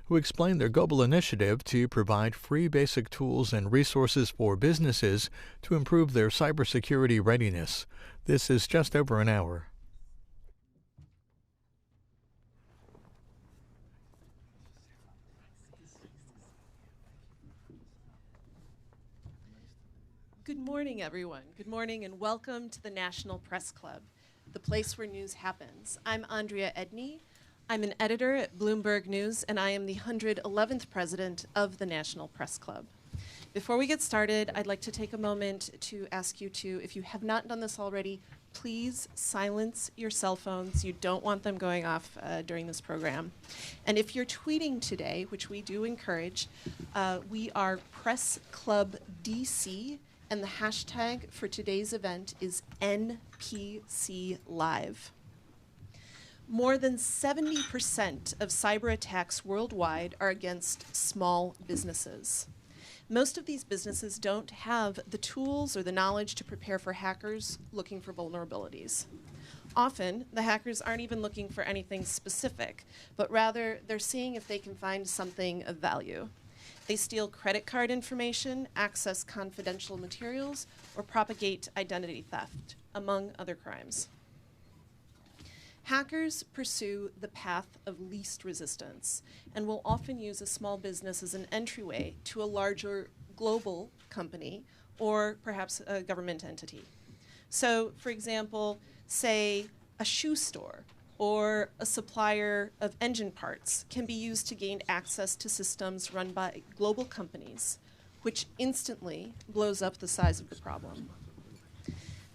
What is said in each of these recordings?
who explain their global initiative to provide free basic tools and resources for businesses to improve their cybersecurity readiness. This is just over an hour. Good morning, everyone. Good morning and welcome to the National Press Club, the place where news happens. I'm Andrea Edney. I'm an editor at Bloomberg News, and I am the 111th president of the National Press Club. Before we get started, I'd like to take a moment to ask you to, if you have not done this already, please silence your cell phones. You don't want them going off during this program. And if you're tweeting today, which we do encourage, we are Press Club DC, and the hashtag for today's event is NPC Live. More than 70% of cyber attacks worldwide are against small businesses. Most of these businesses don't have the tools or the knowledge to prepare for hackers looking for vulnerabilities. Often, the hackers aren't even looking for anything specific, but rather they're seeing if they can find something of value. They steal credit card information, access confidential materials, or propagate identity theft, among other crimes. Hackers pursue the path of least resistance and will often use a small business as an entryway to a larger global company or perhaps a government entity. So, for example, say a shoe store or a supplier of engine parts can be used to gain access to systems run by global companies, which instantly blows up the size of the problem.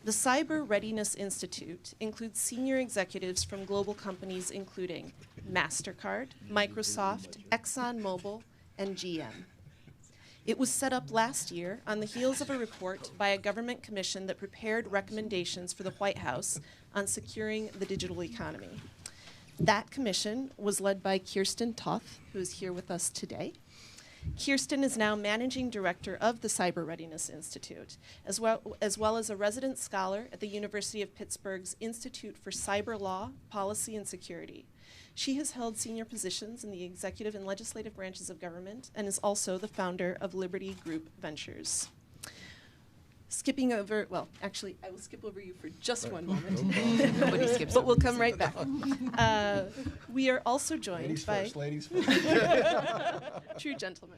The Cyber Readiness Institute includes senior executives from global companies including Mastercard, Microsoft, ExxonMobil, and GM. It was set up last year on the heels of a report by a government commission that prepared recommendations for the White House on securing the digital economy. That commission was led by Kiersten Todt, who is here with us today. Kiersten is now managing director of the Cyber Readiness Institute, as well as a resident scholar at the University of Pittsburgh's Institute for Cyber Law, Policy, and Security. She has held senior positions in the executive and legislative branches of government and is also the founder of Liberty Group Ventures. Skipping over, well, actually, I will skip over you for just one moment. Nobody skips but we'll come right back. We are also joined ladies first. True gentlemen.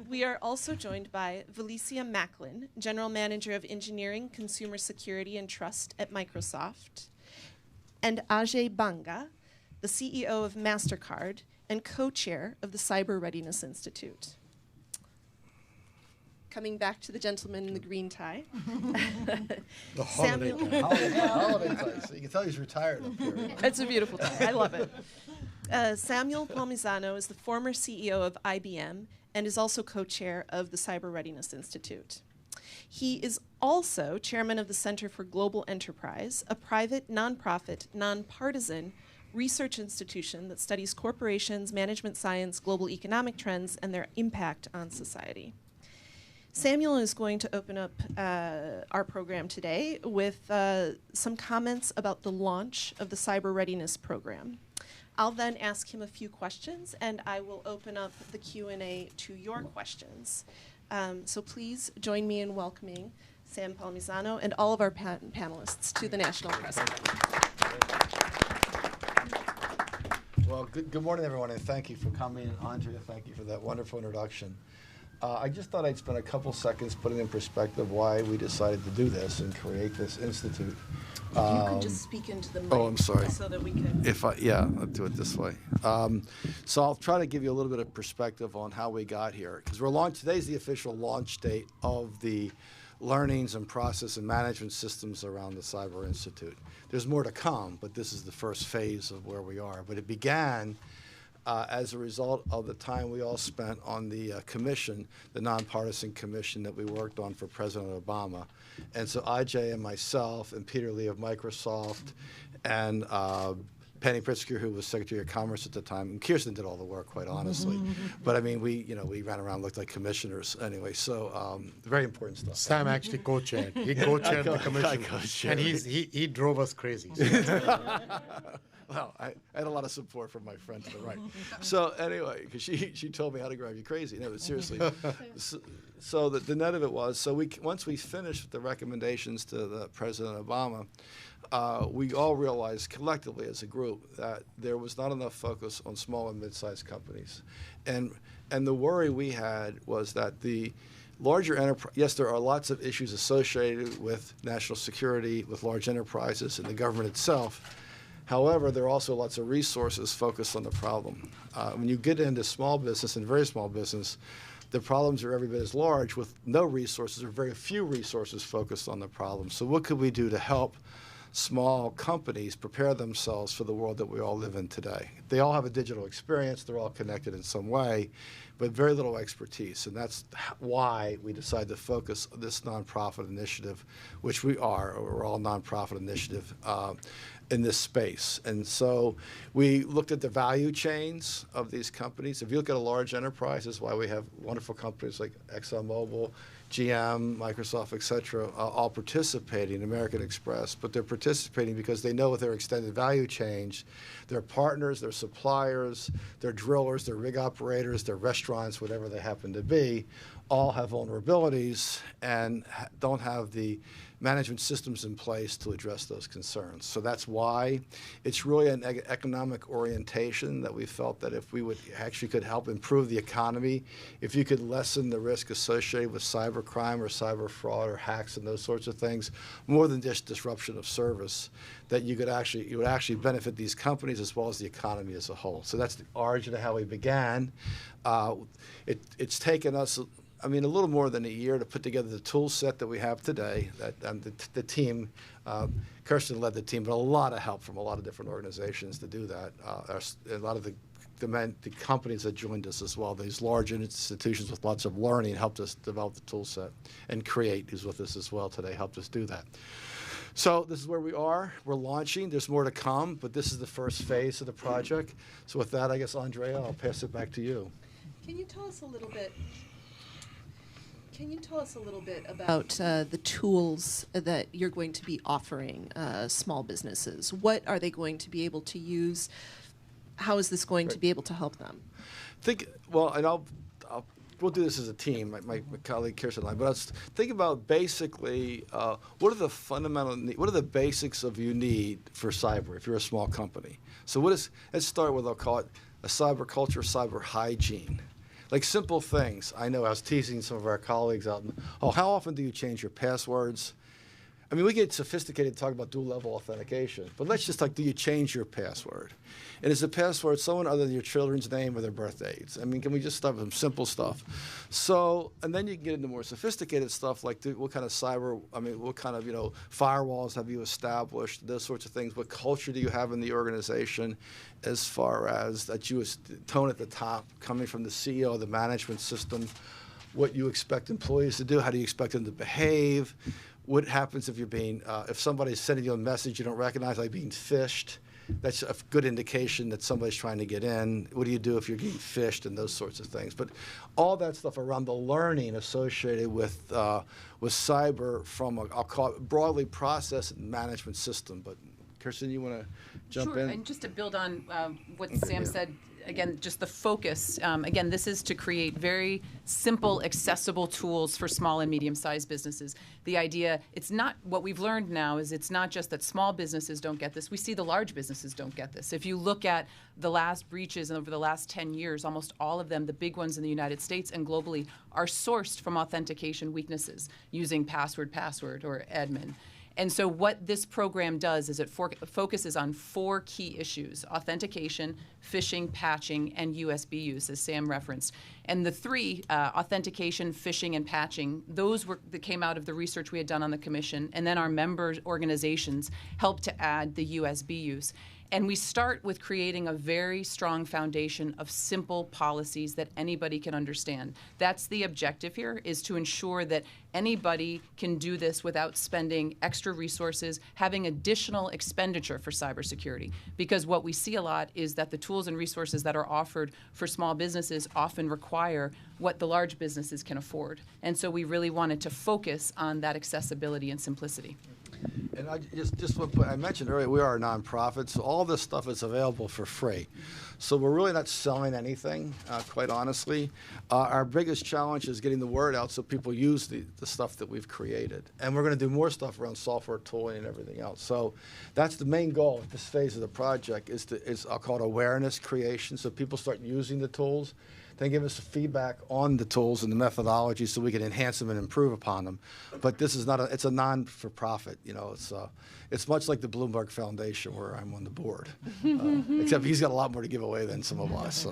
We are also joined by Valecia Maclin, General Manager of Engineering, Consumer Security, and Trust at Microsoft, and Ajay Banga, the CEO of Mastercard and co-chair of the Cyber Readiness Institute. Coming back to the gentleman in the green tie. The holiday tie. So you can tell he's retired up here. It's a beautiful tie. I love it. Samuel Palmisano is the former CEO of IBM and is also co-chair of the Cyber Readiness Institute. He is also chairman of the Center for Global Enterprise, a private, nonprofit, nonpartisan research institution that studies corporations, management science, global economic trends, and their impact on society. Samuel is going to open up our program today with some comments about the launch of the Cyber Readiness Program. I'll then ask him a few questions, and I will open up the Q&A to your questions. So please join me in welcoming Sam Palmisano and all of our panelists to the National Press Club. Well, good morning, everyone, and thank you for coming. And Andrea, thank you for that wonderful introduction. I just thought I'd spend a couple seconds putting in perspective why we decided to do this and create this institute. If you could just speak into the mic. Oh, I'm sorry. So that we can. I'll do it this way. So I'll try to give you a little bit of perspective on how we got here, because today's the official launch date of the learnings and process and management systems around the Cyber Institute. There's more to come, but this is the first phase of where we are. But it began as a result of the time we all spent on the commission, the nonpartisan commission that we worked on for President Obama. And so Ajay and myself and Peter Lee of Microsoft and Penny Pritzker, who was Secretary of Commerce at the time, and Kiersten did all the work, quite honestly. But I mean, we ran around, looked like commissioners anyway. So very important stuff. Sam actually co-chaired. He co-chaired the commission, and he drove us crazy. Well, I had a lot of support from my friend to the right. So anyway, because she told me how to drive you crazy. No, but seriously. So the net of it was, so once we finished the recommendations to the President Obama, we all realized collectively as a group that there was not enough focus on small and mid-sized companies. And the worry we had was that the larger enterprise, yes, there are lots of issues associated with national security, with large enterprises and the government itself. However, there are also lots of resources focused on the problem. When you get into small business and very small business, the problems are every bit as large with no resources or very few resources focused on the problem. So what could we do to help small companies prepare themselves for the world that we all live in today? They all have a digital experience. They're all connected in some way, but very little expertise. And that's why we decided to focus this nonprofit initiative, which we're all a nonprofit initiative, in this space. And so we looked at the value chains of these companies. If you look at a large enterprise, that's why we have wonderful companies like ExxonMobil, GM, Microsoft, et cetera, all participating, American Express, but they're participating because they know with their extended value chains, their partners, their suppliers, their drillers, their rig operators, their restaurants, whatever they happen to be, all have vulnerabilities and don't have the management systems in place to address those concerns. So that's why it's really an economic orientation that we felt that if we would actually could help improve the economy, if you could lessen the risk associated with cyber crime or cyber fraud or hacks and those sorts of things, more than just disruption of service, that you would actually benefit these companies as well as the economy as a whole. So that's the origin of how we began. It's taken us a little more than a year to put together the tool set that we have today. The team, Kiersten led the team, but a lot of help from a lot of different organizations to do that. A lot of the companies that joined us as well, these large institutions with lots of learning, helped us develop the tool set. And Create, who's with us as well today, helped us do that. So this is where we are. We're launching. There's more to come, but this is the first phase of the project. So with that, I guess, Andrea, I'll pass it back to you. Can you tell us a little bit about the tools that you're going to be offering small businesses? What are they going to be able to use? How is this going to be able to help them? We'll do this as a team, my colleague Kiersten and I, but let's think about basically what are the basics of you need for cyber if you're a small company. So let's start with, I'll call it a cyber culture, cyber hygiene. Like simple things. I know I was teasing some of our colleagues out. How often do you change your passwords? I mean, we get sophisticated talking about dual-level authentication, but let's just do you change your password? And is the password someone other than your children's name or their birth dates? I mean, can we just start with some simple stuff? So, and then you can get into more sophisticated stuff like what kind of firewalls have you established, those sorts of things. What culture do you have in the organization as far as that you tone at the top, coming from the CEO, the management system, what you expect employees to do, how do you expect them to behave? What happens if if somebody's sending you a message you don't recognize, like being phished? That's a good indication that somebody's trying to get in. What do you do if you're getting phished and those sorts of things? But all that stuff around the learning associated with cyber from I'll call it broadly process and management system. But Kiersten, you want to jump in? Sure, and just to build on what Sam said, again, just the focus. Again, this is to create very simple, accessible tools for small and medium-sized businesses. The idea, it's not, what we've learned now is it's not just that small businesses don't get this. We see the large businesses don't get this. If you look at the last breaches over the last 10 years, almost all of them, the big ones in the United States and globally, are sourced from authentication weaknesses using password or admin. And so what this program does is it focuses on 4 key issues: authentication, phishing, patching, and USB use, as Sam referenced. And the 3, authentication, phishing, and patching, that came out of the research we had done on the commission, and then our member organizations helped to add the USB use. And we start with creating a very strong foundation of simple policies that anybody can understand. That's the objective here, is to ensure that anybody can do this without spending extra resources, having additional expenditure for cybersecurity. Because what we see a lot is that the tools and resources that are offered for small businesses often require what the large businesses can afford. And so we really wanted to focus on that accessibility and simplicity. And I just want to put, I mentioned earlier, we are a nonprofit, so all this stuff is available for free. So we're really not selling anything, quite honestly. Our biggest challenge is getting the word out so people use the stuff that we've created. And we're going to do more stuff around software tooling and everything else. So that's the main goal at this phase of the project, is I'll call it awareness creation, so people start using the tools. Then give us feedback on the tools and the methodology so we can enhance them and improve upon them. But this is not it's a non-for-profit, it's much like the Bloomberg Foundation where I'm on the board, except he's got a lot more to give away than some of us.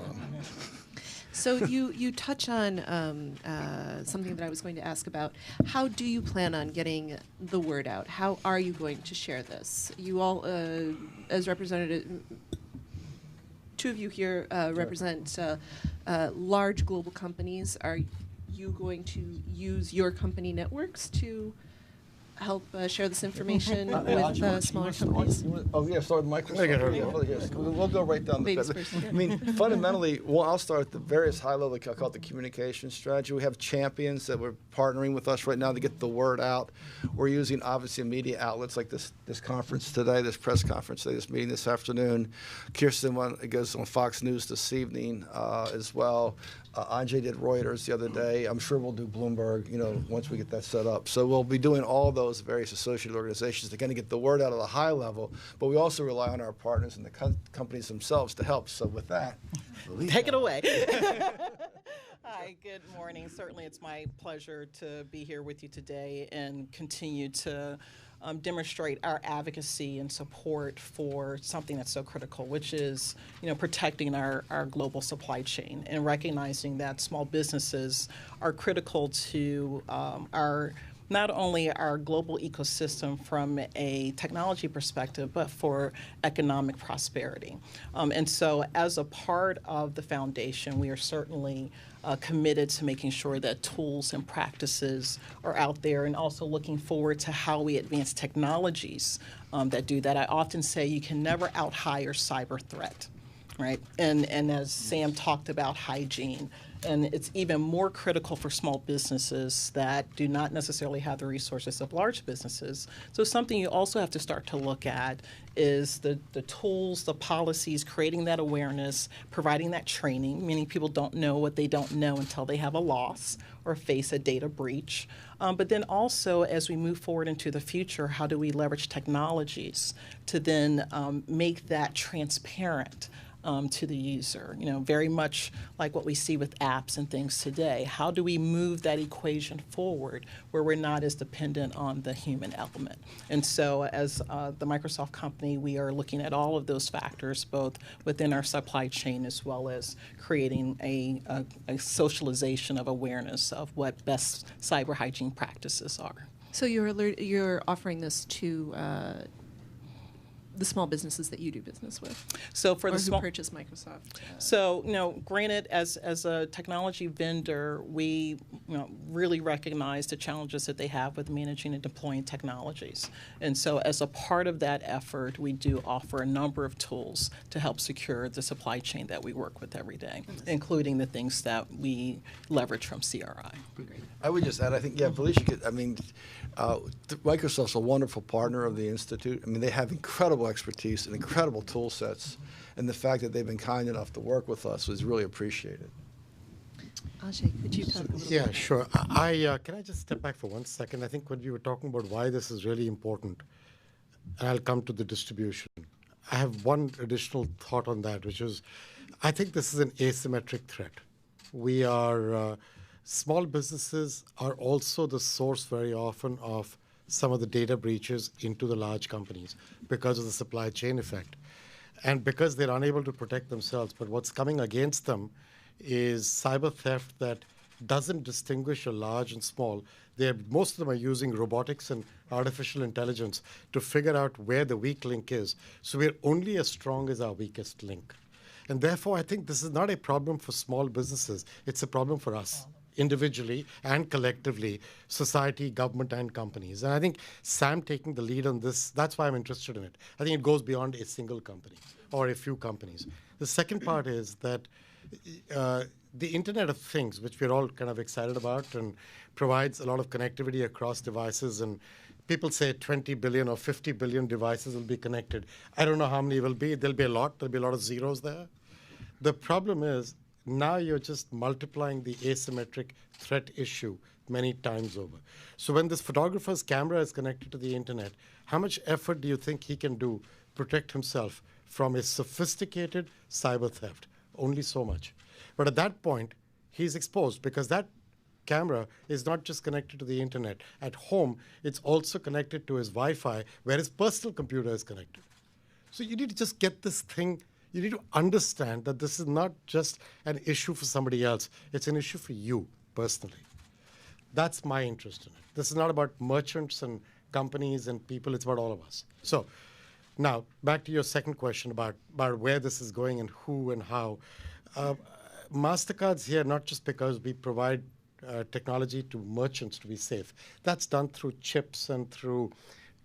So you touch on something that I was going to ask about. How do you plan on getting the word out? How are you going to share this? You all, as representative, two of you here represent large global companies. Are you going to use your company networks to help share this information with smaller companies? Oh, yeah, start with Microsoft. Yes. We'll go right down the path. I mean, fundamentally, I'll start at the various high level, I call it the communication strategy. We have champions that we're partnering with us right now to get the word out. We're using, obviously, media outlets like this conference today, this press conference today, this meeting this afternoon. Kiersten goes on Fox News this evening as well. Ajay did Reuters the other day. I'm sure we'll do Bloomberg, once we get that set up. So we'll be doing all those various associated organizations to kind of get the word out at a high level, but we also rely on our partners and the companies themselves to help. So with that, take it away. Hi, good morning. Certainly it's my pleasure to be here with you today and continue to demonstrate our advocacy and support for something that's so critical, which is, protecting our global supply chain and recognizing that small businesses are critical to not only our global ecosystem from a technology perspective, but for economic prosperity. And so as a part of the foundation, we are certainly committed to making sure that tools and practices are out there, and also looking forward to how we advance technologies that do that. I often say you can never out-hire cyber threat, right? And as Sam talked about hygiene, and it's even more critical for small businesses that do not necessarily have the resources of large businesses. So something you also have to start to look at is the tools, the policies, creating that awareness, providing that training. Many people don't know what they don't know until they have a loss or face a data breach. But then also, as we move forward into the future, how do we leverage technologies to then make that transparent to the user, very much like what we see with apps and things today. How do we move that equation forward where we're not as dependent on the human element? And so as the Microsoft company, we are looking at all of those factors, both within our supply chain as well as creating a socialization of awareness of what best cyber hygiene practices are. So you're offering this to the small businesses that you do business with, so for or the who purchase Microsoft. So, granted, as a technology vendor, we really recognize the challenges that they have with managing and deploying technologies. And so, as a part of that effort, we do offer a number of tools to help secure the supply chain that we work with every day, including the things that we leverage from CRI. I would just add, I think, Valecia Microsoft's a wonderful partner of the Institute. I mean, they have incredible expertise and incredible tool sets, and the fact that they've been kind enough to work with us was really appreciated. Ajay, could you talk a little bit? Yeah, sure. Can I just step back for 1 second? I think when you were talking about why this is really important, and I'll come to the distribution, I have one additional thought on that, which is I think this is an asymmetric threat. We are small businesses are also the source very often of some of the data breaches into the large companies because of the supply chain effect. And because they're unable to protect themselves, but what's coming against them is cyber theft that doesn't distinguish a large and small. Most of them are using robotics and artificial intelligence to figure out where the weak link is. So we're only as strong as our weakest link. And therefore, I think this is not a problem for small businesses. It's a problem for us, individually and collectively, society, government, and companies. And I think Sam taking the lead on this, that's why I'm interested in it. I think it goes beyond a single company or a few companies. The second part is that the Internet of Things, which we're all kind of excited about and provides a lot of connectivity across devices, and people say 20 billion or 50 billion devices will be connected. I don't know how many will be. There'll be a lot. There'll be a lot of zeros there. The problem is now you're just multiplying the asymmetric threat issue many times over. So when this photographer's camera is connected to the Internet, how much effort do you think he can do to protect himself from a sophisticated cyber theft? Only so much. But at that point, he's exposed because that camera is not just connected to the Internet. At home, it's also connected to his Wi-Fi, where his personal computer is connected. So you need to just get this thing. You need to understand that this is not just an issue for somebody else. It's an issue for you personally. That's my interest in it. This is not about merchants and companies and people. It's about all of us. So now, back to your second question about where this is going and who and how. Mastercard's here not just because we provide technology to merchants to be safe. That's done through chips and through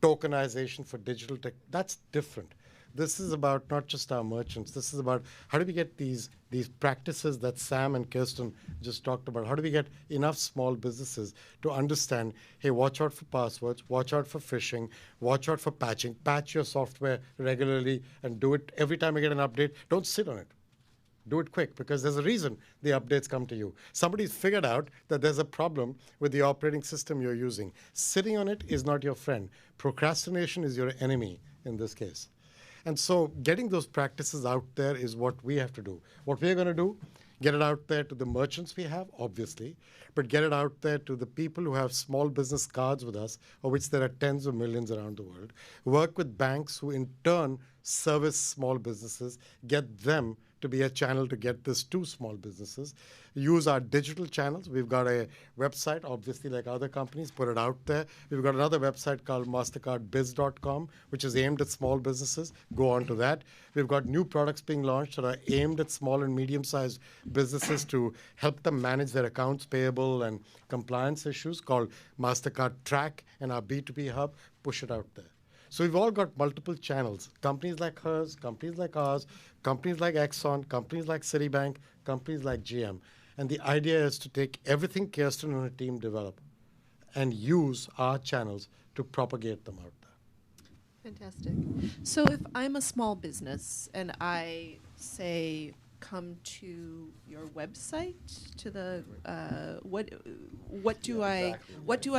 tokenization for digital tech. That's different. This is about not just our merchants. This is about how do we get these practices that Sam and Kiersten just talked about. How do we get enough small businesses to understand, hey, watch out for passwords, watch out for phishing, watch out for patching, patch your software regularly and do it every time you get an update. Don't sit on it. Do it quick, because there's a reason the updates come to you. Somebody's figured out that there's a problem with the operating system you're using. Sitting on it is not your friend. Procrastination is your enemy in this case. And so getting those practices out there is what we have to do. What we're going to do, get it out there to the merchants we have, obviously, but get it out there to the people who have small business cards with us, of which there are tens of millions around the world. Work with banks who in turn service small businesses, get them to be a channel to get this to small businesses. Use our digital channels. We've got a website, obviously, like other companies, put it out there. We've got another website called mastercardbiz.com, which is aimed at small businesses. Go on to that. We've got new products being launched that are aimed at small and medium-sized businesses to help them manage their accounts payable and compliance issues, called Mastercard Track, and our B2B hub. Push it out there. So we've all got multiple channels. Companies like hers, companies like ours, companies like Exxon, companies like Citibank, companies like GM. And the idea is to take everything Kiersten and her team develop and use our channels to propagate them out there. Fantastic. So if I'm a small business and I say come to your website, to the what do I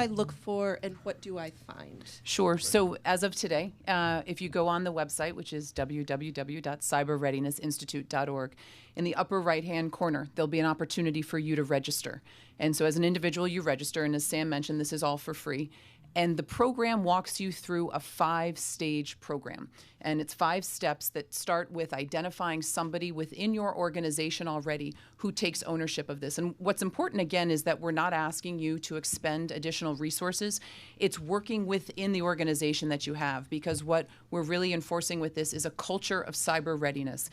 look for and what do I find? Sure. So as of today, if you go on the website, which is www.cyberreadinessinstitute.org, in the upper right-hand corner, there'll be an opportunity for you to register. And so as an individual, you register, and as Sam mentioned, this is all for free. And the program walks you through a 5-stage program. And it's 5 steps that start with identifying somebody within your organization already who takes ownership of this. And what's important, again, is that we're not asking you to expend additional resources. It's working within the organization that you have, because what we're really enforcing with this is a culture of cyber readiness.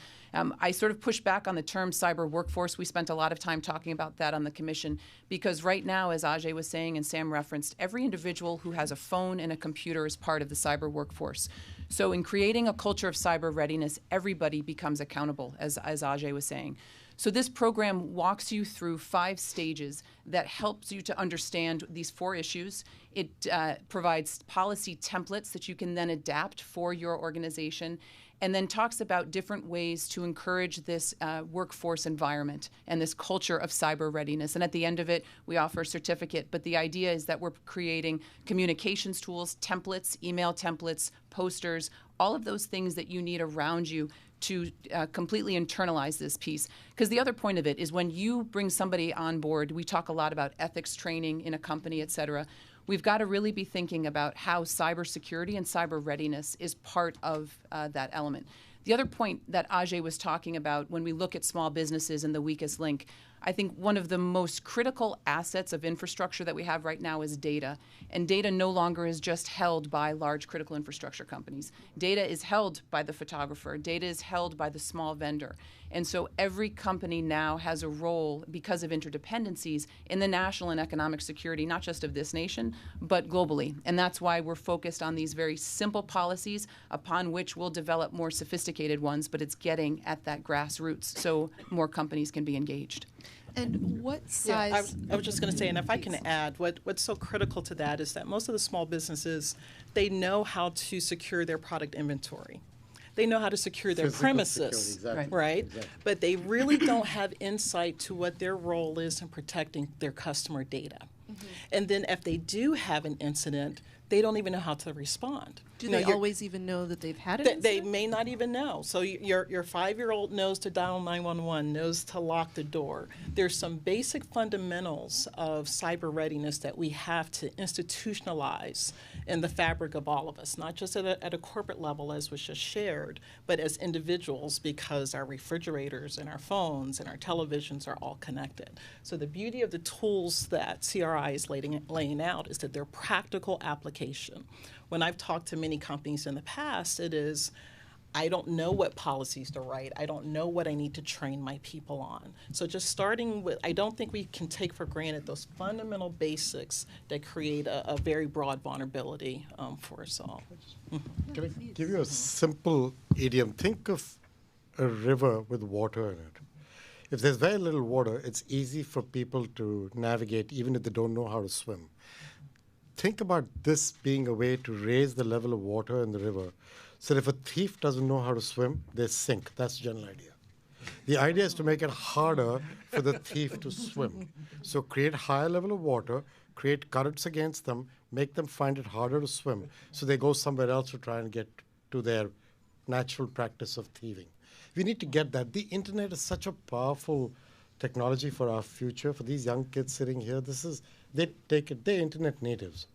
I sort of push back on the term cyber workforce. We spent a lot of time talking about that on the commission, because right now, as Ajay was saying and Sam referenced, every individual who has a phone and a computer is part of the cyber workforce. So in creating a culture of cyber readiness, everybody becomes accountable, as Ajay was saying. So this program walks you through 5 stages that helps you to understand these 4 issues. It provides policy templates that you can then adapt for your organization, and then talks about different ways to encourage this workforce environment and this culture of cyber readiness. And at the end of it, we offer a certificate. But the idea is that we're creating communications tools, templates, email templates, posters, all of those things that you need around you to completely internalize this piece. Because the other point of it is when you bring somebody on board, we talk a lot about ethics training in a company, et cetera. We've got to really be thinking about how cybersecurity and cyber readiness is part of that element. The other point that Ajay was talking about, when we look at small businesses and the weakest link, I think one of the most critical assets of infrastructure that we have right now is data. And data no longer is just held by large critical infrastructure companies. Data is held by the photographer. Data is held by the small vendor. And so every company now has a role, because of interdependencies, in the national and economic security, not just of this nation, but globally. And that's why we're focused on these very simple policies upon which we'll develop more sophisticated ones, but it's getting at that grassroots so more companies can be engaged. And what Yeah, size? I was just going to say, and if I can add, what's so critical to that is that most of the small businesses, they know how to secure their product inventory. They know how to secure their Physical premises, security, exactly. right? Exactly. But they really don't have insight to what their role is in protecting their customer data. And then if they do have an incident, they don't even know how to respond. Do You know, they you're- always even know that they've had an They incident? may not even know. So your 5-year-old knows to dial 911, knows to lock the door. There's some basic fundamentals of cyber readiness that we have to institutionalize in the fabric of all of us, not just at a corporate level as was just shared, but as individuals, because our refrigerators and our phones and our televisions are all connected. So the beauty of the tools that CRI is laying out is that they're practical application. When I've talked to many companies in the past, it is, I don't know what policies to write. I don't know what I need to train my people on. So just starting with, I don't think we can take for granted those fundamental basics that create a very broad vulnerability for us all. Can I give you a simple idiom? Think of a river with water in it. If there's very little water, it's easy for people to navigate even if they don't know how to swim. Think about this being a way to raise the level of water in the river so that if a thief doesn't know how to swim, they sink. That's the general idea. The idea is to make it harder for the thief to swim. So create higher level of water, create currents against them, make them find it harder to swim, so they go somewhere else to try and get to their natural practice of thieving. We need to get that. The internet is such a powerful technology for our future. For these young kids sitting here, they take it, they're internet natives.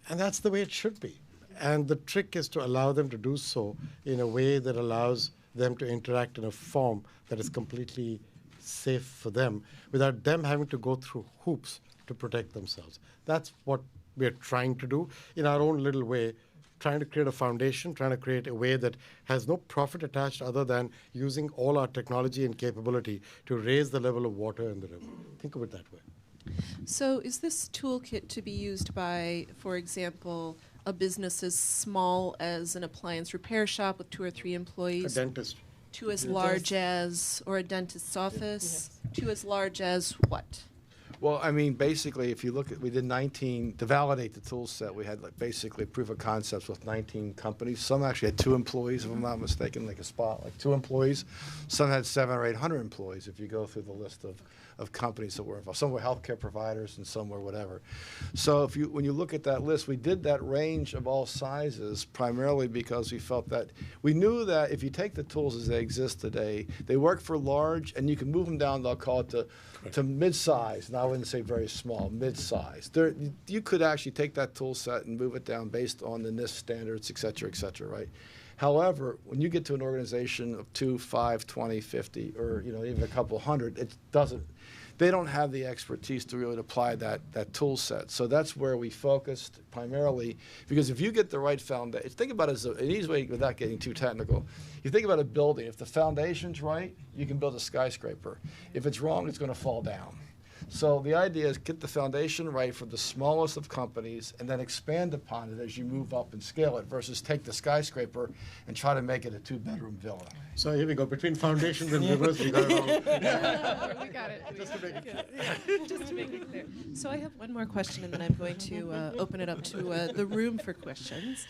And that's the way it should be. And the trick is to allow them to do so in a way that allows them to interact in a form that is completely safe for them without them having to go through hoops to protect themselves. That's what we're trying to do in our own little way, trying to create a foundation, trying to create a way that has no profit attached other than using all our technology and capability to raise the level of water in the river. Think of it that way. So is this toolkit to be used by, for example, a business as small as an appliance repair shop with 2 or 3 employees? A dentist. To as large as, or a dentist's office? To as large as what? Well, I mean, basically, if you look at, we did 19, to validate the tool set, we had like basically proof of concepts with 19 companies. Some actually had 2 employees, if I'm not mistaken, like a spot, like 2 employees. Some had 700 or 800 employees, if you go through the list of companies that were involved. Some were healthcare providers and some were whatever. So when you look at that list, we did that range of all sizes primarily because we felt that, we knew that if you take the tools as they exist today, they work for large, and you can move them down, they'll call it to mid-size, and I wouldn't say very small, mid-size. You could actually take that tool set and move it down based on the NIST standards, et cetera, right? However, when you get to an organization of 2, 5, 20, 50, or even a couple hundred, they don't have the expertise to really apply that tool set. So that's where we focused primarily, because if you get the right foundation, think about it as an easy way without getting too technical. You think about a building, if the foundation's right, you can build a skyscraper. If it's wrong, it's going to fall down. So the idea is get the foundation right for the smallest of companies and then expand upon it as you move up and scale it versus take the skyscraper and try to make it a 2-bedroom villa. So here we go. Between foundations and rivers, we got it all. We got it. Just to make it clear. Just to make it clear. So I have one more question, and then I'm going to open it up to the room for questions.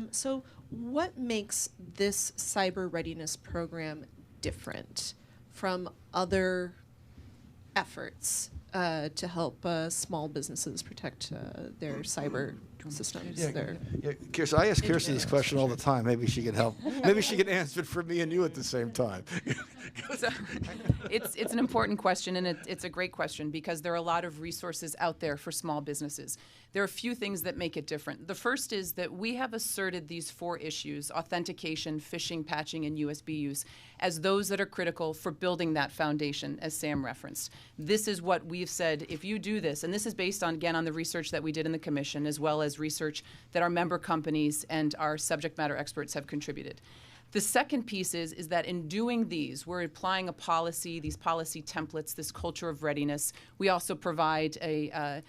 So what makes this Cyber Readiness Program different from other efforts to help small businesses protect their cyber systems. Yeah, They're Kiersten, I ask Kiersten this question all the time. Maybe she can help. Maybe she can answer it for me and you at the same time. So, it's an important question, and it's a great question because there are a lot of resources out there for small businesses. There are a few things that make it different. The first is that we have asserted these 4 issues, authentication, phishing, patching, and USB use, as those that are critical for building that foundation, as Sam referenced. This is what we've said, if you do this, and this is based on, again, on the research that we did in the commission, as well as research that our member companies and our subject matter experts have contributed. The second piece is that in doing these, we're applying a policy, these policy templates, this culture of readiness. We also provide a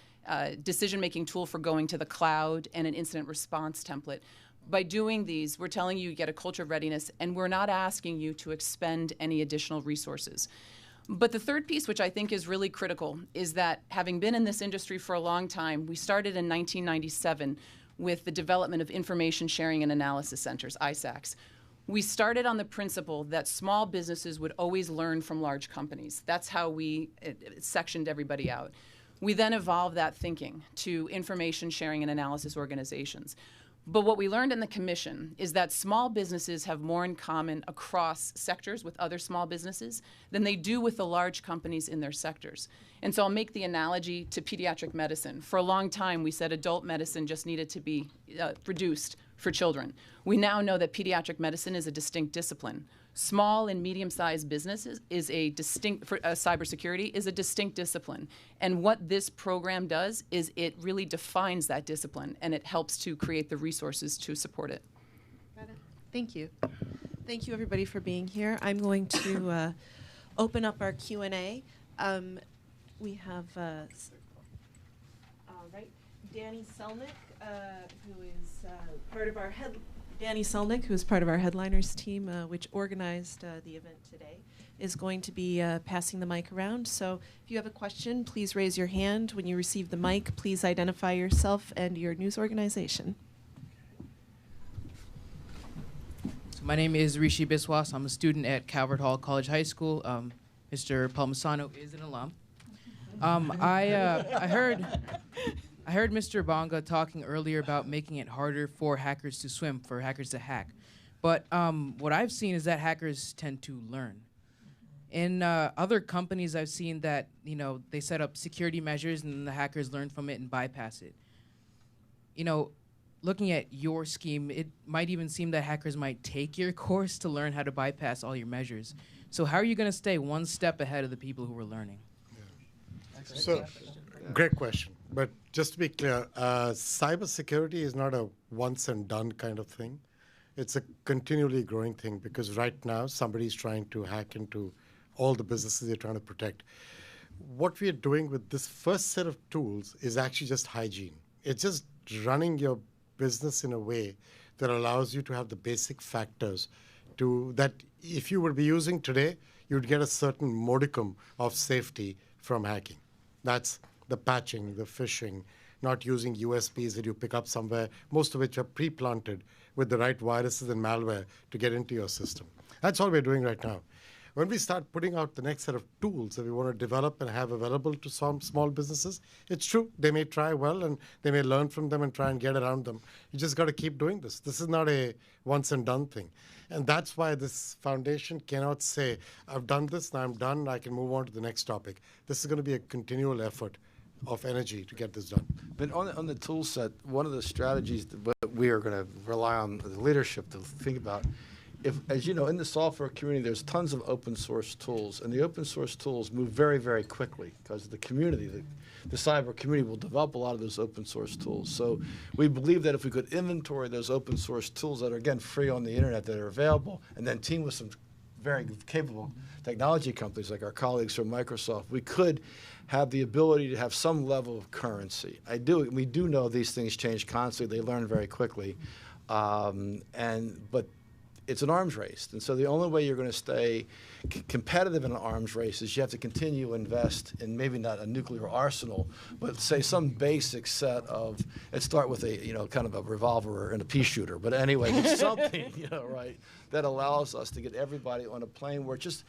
decision-making tool for going to the cloud and an incident response template. By doing these, we're telling you get a culture of readiness, and we're not asking you to expend any additional resources. But the third piece, which I think is really critical, is that having been in this industry for a long time, we started in 1997 with the development of Information Sharing and Analysis Centers, ISACs. We started on the principle that small businesses would always learn from large companies. That's how we sectioned everybody out. We then evolved that thinking to information sharing and analysis organizations. But what we learned in the commission is that small businesses have more in common across sectors with other small businesses than they do with the large companies in their sectors. And so I'll make the analogy to pediatric medicine. For a long time, we said adult medicine just needed to be reduced for children. We now know that pediatric medicine is a distinct discipline. Small and medium-sized businesses is a distinct, cybersecurity is a distinct discipline. And what this program does is it really defines that discipline, and it helps to create the resources to support it. Thank you. Thank you, everybody, for being here. I'm going to open up our Q&A. We have Danny Selnick, who is part of our Danny Selnick, who is part of our headliners team, which organized the event today, is going to be passing the mic around. So if you have a question, please raise your hand. When you receive the mic, please identify yourself and your news organization. So my name is Rishi Biswas. I'm a student at Calvert Hall College High School. Mr. Palmisano is an alum. I heard Mr. Banga talking earlier about making it harder for hackers to swim, for hackers to hack. But what I've seen is that hackers tend to learn. In other companies, I've seen that they set up security measures and the hackers learn from it and bypass it. Looking at your scheme, it might even seem that hackers might take your course to learn how to bypass all your measures. So how are you going to stay one step ahead of the people who are learning? So, great question. But just to be clear, cybersecurity is not a once and done kind of thing. It's a continually growing thing because right now somebody's trying to hack into all the businesses they're trying to protect. What we are doing with this first set of tools is actually just hygiene. It's just running your business in a way that allows you to have the basic factors that if you would be using today, you'd get a certain modicum of safety from hacking. That's the patching, the phishing, not using USBs that you pick up somewhere, most of which are pre-planted with the right viruses and malware to get into your system. That's all we're doing right now. When we start putting out the next set of tools that we want to develop and have available to some small businesses, it's true, they may try well and they may learn from them and try and get around them. You just got to keep doing this. This is not a once and done thing. And that's why this foundation cannot say, I've done this, now I'm done, I can move on to the next topic. This is going to be a continual effort of energy to get this done. But on the tool set, one of the strategies that we are going to rely on the leadership to think about, as you know, in the software community, there's tons of open source tools, and the open source tools move very, very quickly because the community, the cyber community will develop a lot of those open source tools. So we believe that if we could inventory those open source tools that are, again, free on the internet that are available, and then team with some very capable technology companies like our colleagues from Microsoft, we could have the ability to have some level of currency. We do know these things change constantly. They learn very quickly. But it's an arms race. And so the only way you're going to stay competitive in an arms race is you have to continue to invest in maybe not a nuclear arsenal, but say some basic set of, let's start with a, kind of a revolver and a pea shooter. But anyway, it's something, right, that allows us to get everybody on a plane where it's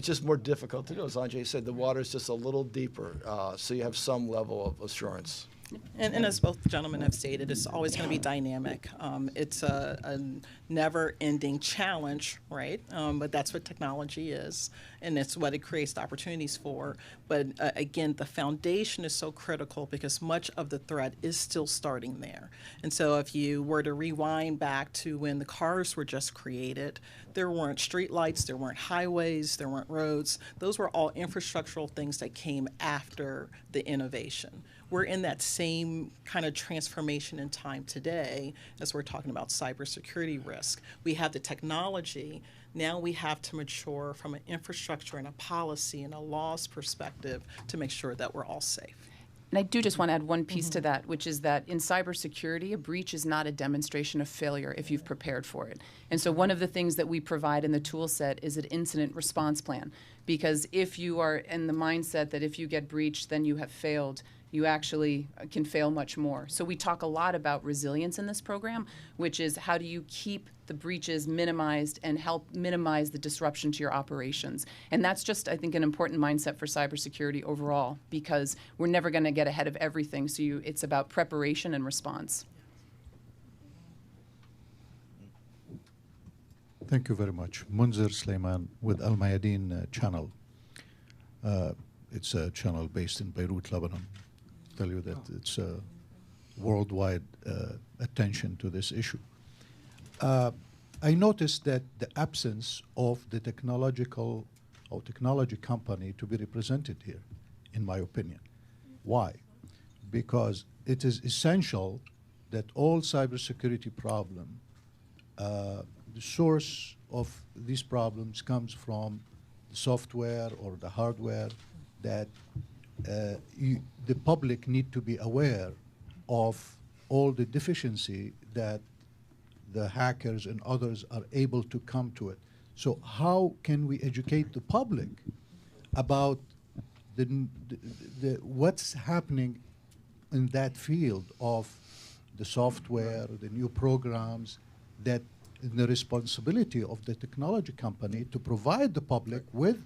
just more difficult to do. As Ajay said, the water is just a little deeper, so you have some level of assurance. And as both gentlemen have stated, it's always going to be dynamic. It's a never-ending challenge, right? But that's what technology is, and it's what it creates the opportunities for. But again, the foundation is so critical because much of the threat is still starting there. And so if you were to rewind back to when the cars were just created, there weren't street lights, there weren't highways, there weren't roads. Those were all infrastructural things that came after the innovation. We're in that same kind of transformation in time today as we're talking about cybersecurity risk. We have the technology. Now we have to mature from an infrastructure and a policy and a laws perspective to make sure that we're all safe. And I do just want to add one piece to that, which is that in cybersecurity, a breach is not a demonstration of failure if you've prepared for it. And so one of the things that we provide in the tool set is an incident response plan. Because if you are in the mindset that if you get breached, then you have failed, you actually can fail much more. So we talk a lot about resilience in this program, which is how do you keep the breaches minimized and help minimize the disruption to your operations. And that's just, I think, an important mindset for cybersecurity overall, because we're never going to get ahead of everything. So it's about preparation and response. Thank you very much. Munzir Sleiman with Al Mayadeen channel. It's a channel based in Beirut, Lebanon. Tell you that it's a worldwide attention to this issue. I noticed that the absence of the technology company to be represented here, in my opinion. Why? Because it is essential that all cybersecurity problem, the source of these problems comes from the software or the hardware that the public need to be aware of all the deficiency that the hackers and others are able to come to it. So how can we educate the public about what's happening in that field of the software, the new programs, that the responsibility of the technology company to provide the public with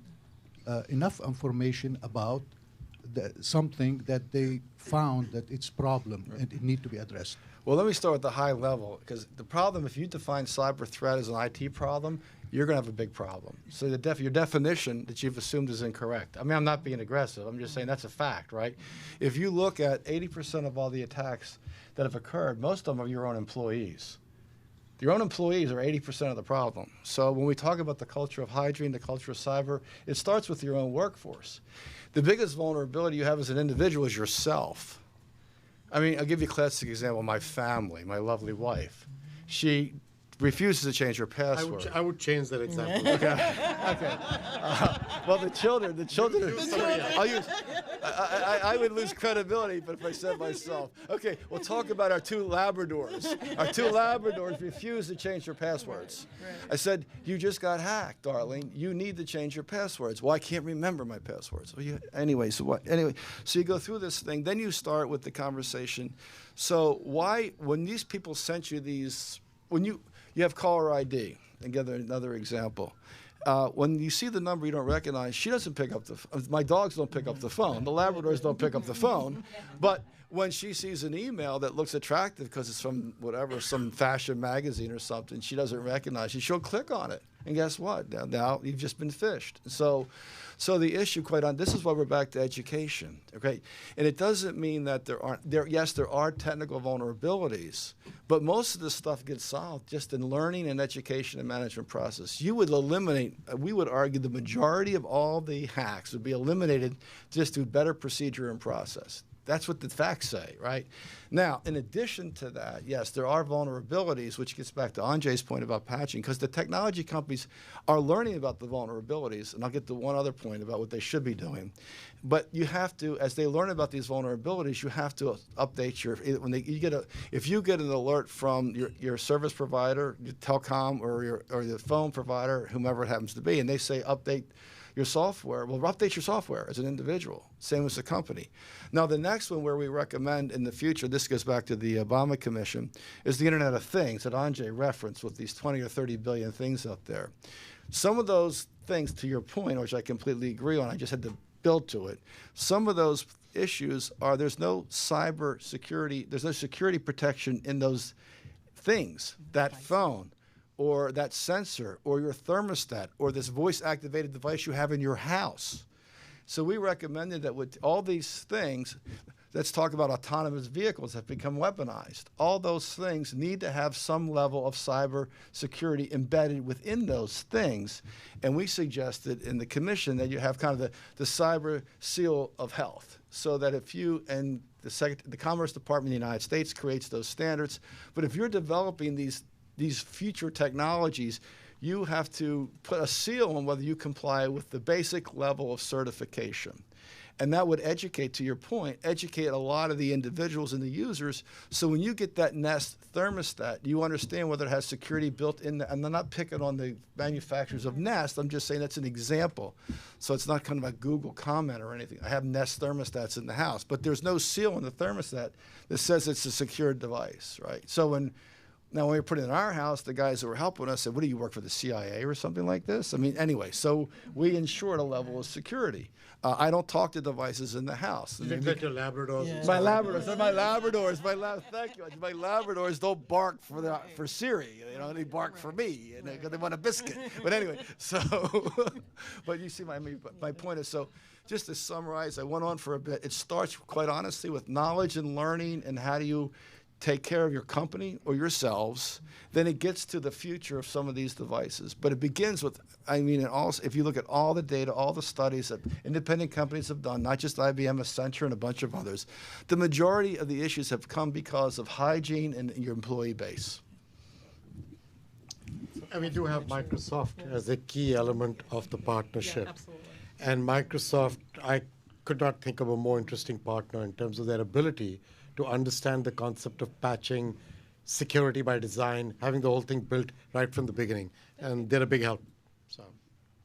enough information about something that they found that it's problem and it need to be addressed. Well, let me start with the high level, because the problem, if you define cyber threat as an IT problem, you're going to have a big problem. So your definition that you've assumed is incorrect. I mean, I'm not being aggressive. I'm just saying that's a fact, right? If you look at 80% of all the attacks that have occurred, most of them are your own employees. Your own employees are 80% of the problem. So when we talk about the culture of hygiene, the culture of cyber, it starts with your own workforce. The biggest vulnerability you have as an individual is yourself. I mean, I'll give you a classic example. My family, my lovely wife, she refuses to change her password. I would change that example. Okay. Well, the children. I would lose credibility, but if I said myself. Okay, we'll talk about our two Labradors. Our two Labradors refuse to change their passwords. I said, you just got hacked, darling. You need to change your passwords. Well, I can't remember my passwords. Well, anyway, so what? Anyway, so you go through this thing. Then you start with the conversation. So why, when these people sent you these, when you have caller ID, and give another example. When you see the number you don't recognize, she doesn't pick up the phone. My dogs don't pick up the phone. The Labradors don't pick up the phone. But when she sees an email that looks attractive because it's from whatever, some fashion magazine or something, she doesn't recognize it. She'll click on it. And guess what? Now you've just been phished. So the issue, this is why we're back to education, okay? And it doesn't mean that there are technical vulnerabilities, but most of this stuff gets solved just in learning and education and management process. We would argue the majority of all the hacks would be eliminated just through better procedure and process. That's what the facts say, right? Now, in addition to that, yes, there are vulnerabilities, which gets back to Ajay's point about patching, because the technology companies are learning about the vulnerabilities, and I'll get to one other point about what they should be doing. But you have to, as they learn about these vulnerabilities, you have to update if you get an alert from your service provider, your telecom, or the phone provider, whomever it happens to be, and they say update your software, well, update your software as an individual, same as the company. Now, the next one where we recommend in the future, this goes back to the Obama Commission, is the Internet of Things that Ajay referenced with these 20 or 30 billion things out there. Some of those things, to your point, which I completely agree on, I just had to built to it. Some of those issues are there's no cyber security, there's no security protection in those things, that phone or that sensor or your thermostat or this voice-activated device you have in your house. So we recommended that with all these things, let's talk about autonomous vehicles that become weaponized. All those things need to have some level of cyber security embedded within those things. And we suggested in the commission that you have kind of the cyber seal of health, so that if you, and the Commerce Department of the United States creates those standards, but if you're developing these future technologies, you have to put a seal on whether you comply with the basic level of certification. And that would educate, to your point, educate a lot of the individuals and the users. So when you get that Nest thermostat, you understand whether it has security built in. And I'm not picking on the manufacturers of Nest. I'm just saying that's an example. So it's not kind of a Google comment or anything. I have Nest thermostats in the house, but there's no seal on the thermostat that says it's a secured device, right? So now, when we put it in our house, the guys that were helping us said, what do you work for, the CIA or something like this? I mean, anyway, so we ensured a level of security. I don't talk to devices in the house. You like your Labradors? Yeah. My Labradors, thank you. My Labradors don't bark for Siri, you know, they bark for me, and they want a biscuit. But anyway, so, but you see my point is, so just to summarize, I went on for a bit. It starts, quite honestly, with knowledge and learning, and how do you take care of your company or yourselves. Then it gets to the future of some of these devices. But it begins with, I mean, if you look at all the data, all the studies that independent companies have done, not just IBM, Accenture, and a bunch of others, the majority of the issues have come because of hygiene and your employee base. And we do have Microsoft as a key element of the partnership. Yeah, absolutely. And Microsoft, I could not think of a more interesting partner in terms of their ability to understand the concept of patching, security by design, having the whole thing built right from the beginning. And they're a big help. So.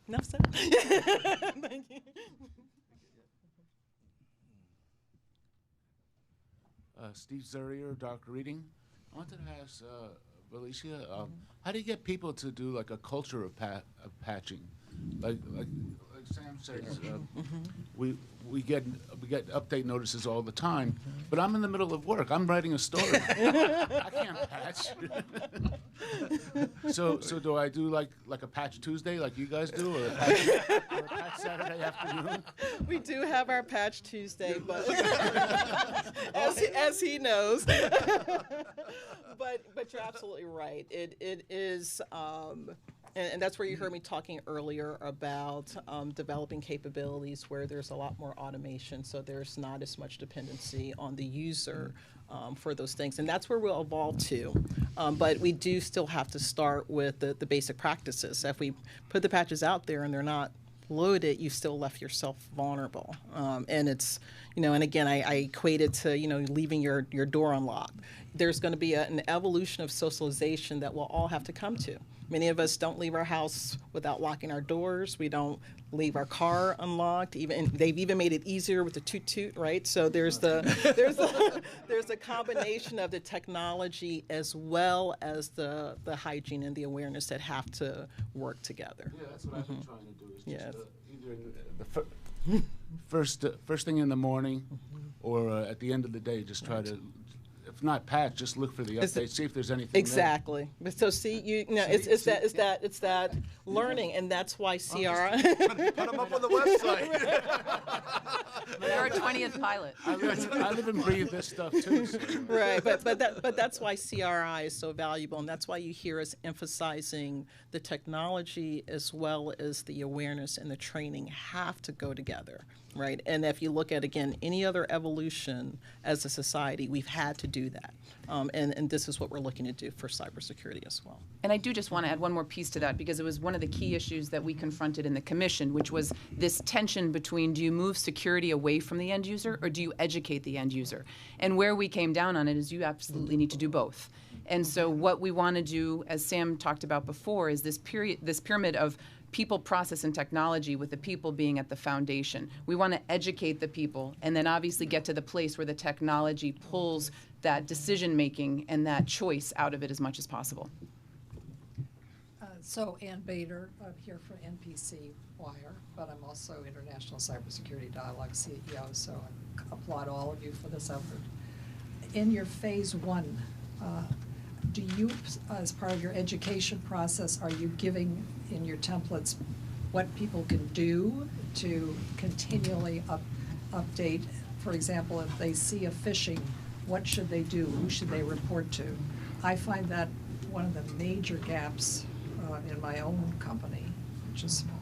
Enough said. Thank you. Steve Zurier, Dark Reading. I wanted to ask Valecia, how do you get people to do like a culture of patching? Like Sam says, we get update notices all the time, but I'm in the middle of work. I'm writing a story. I can't patch. So do I do like a patch Tuesday like you guys do, or a patch Saturday afternoon? We do have our Patch Tuesday, but as he knows. But you're absolutely right. It is. And that's where you heard me talking earlier about developing capabilities where there's a lot more automation, so there's not as much dependency on the user for those things. And that's where we'll evolve to. But we do still have to start with the basic practices. If we put the patches out there and they're not loaded, you still left yourself vulnerable. And it's, and again, I equate it to, leaving your door unlocked. There's going to be an evolution of socialization that we'll all have to come to. Many of us don't leave our house without locking our doors. We don't leave our car unlocked. They've even made it easier with the toot toot, right? So there's a combination of the technology as well as the hygiene and the awareness that have to work together. Yeah, that's what I've been trying to do. Is Yes. Just either first thing in the morning, or at the end of the day, just try to. If not patch, just look for the update, see if there's anything exactly. But so it's that learning, and that's why CRI. Put them up on the website. You're a 20th pilot. I live and breathe this stuff too. So. Right, but that's why CRI is so valuable, and that's why you hear us emphasizing the technology as well as the awareness and the training have to go together, right? And if you look at, again, any other evolution as a society, we've had to do that, and this is what we're looking to do for cybersecurity as well. And I do just want to add one more piece to that, because it was one of the key issues that we confronted in the commission, which was this tension between, do you move security away from the end user or do you educate the end user? And where we came down on it is you absolutely need to do both. And so what we want to do, as Sam talked about before, is this pyramid of people, process, and technology, with the people being at the foundation. We want to educate the people and then obviously get to the place where the technology pulls that decision-making and that choice out of it as much as possible. So Ann Bader here for NPC. choir, but I'm also International Cybersecurity Dialogue CEO, so I applaud all of you for this effort. In your phase one, do you, as part of your education process, are you giving in your templates what people can do to continually update? For example, if they see a phishing, what should they do? Who should they report to? I find that one of the major gaps in my own company, which is small.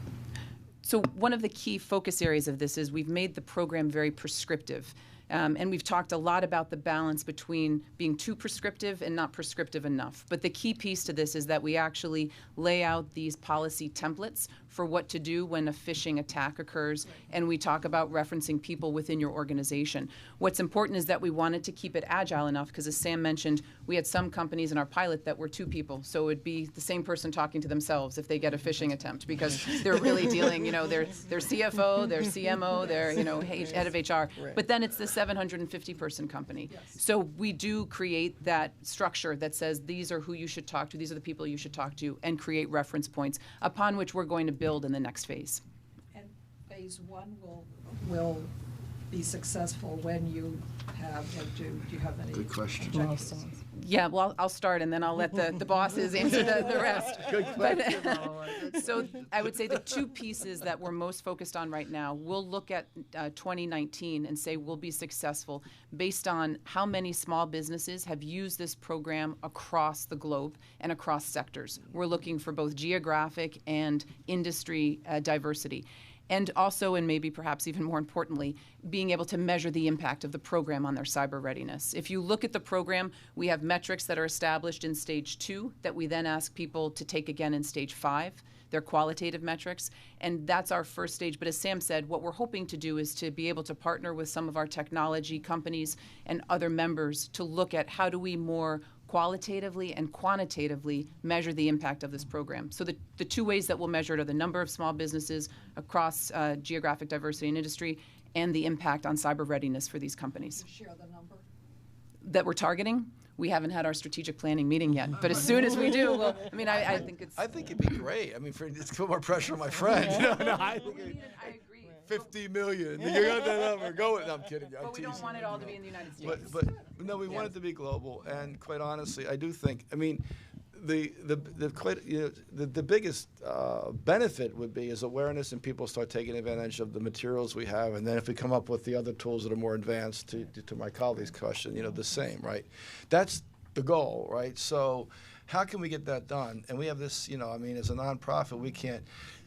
So one of the key focus areas of this is we've made the program very prescriptive. And we've talked a lot about the balance between being too prescriptive and not prescriptive enough. But the key piece to this is that we actually lay out these policy templates for what to do when a phishing attack occurs, and we talk about referencing people within your organization. What's important is that we wanted to keep it agile enough, because as Sam mentioned, we had some companies in our pilot that were two people, so it would be the same person talking to themselves if they get a phishing attempt, because they're really dealing, their CFO, their CMO, their head of HR, but then it's the 750-person company. Yes. So we do create that structure that says these are who you should talk to, these are the people you should talk to, and create reference points upon which we're going to build in the next phase. And phase one will be successful when you have, do you have any Good question. objectives? Yeah, well, I'll start, and then I'll let the bosses answer the rest. Good question. So I would say the two pieces that we're most focused on right now, we'll look at 2019 and say we'll be successful based on how many small businesses have used this program across the globe and across sectors. We're looking for both geographic and industry diversity. And also, and maybe perhaps even more importantly, being able to measure the impact of the program on their cyber readiness. If you look at the program, we have metrics that are established in stage 2 that we then ask people to take again in stage 5. They're qualitative metrics, and that's our first stage. But as Sam said, what we're hoping to do is to be able to partner with some of our technology companies and other members to look at how do we more qualitatively and quantitatively measure the impact of this program. So the two ways that we'll measure it are the number of small businesses across geographic diversity and industry, and the impact on cyber readiness for these companies. Share the number. That we're targeting? We haven't had our strategic planning meeting yet, but as soon as we do, we'll, I think it's... I think it'd be great. It's put more pressure on my friend. I think I agree. 50 million. You got that number. Go with it. No, I'm kidding. I'm But we teasing. don't want it all to be in the United States. But no, we want it to be global. And quite honestly, I do think. The biggest benefit would be is awareness, and people start taking advantage of the materials we have. And then if we come up with the other tools that are more advanced, to my colleague's question, the same, right? That's the goal, right? So how can we get that done? And we have this, as a nonprofit,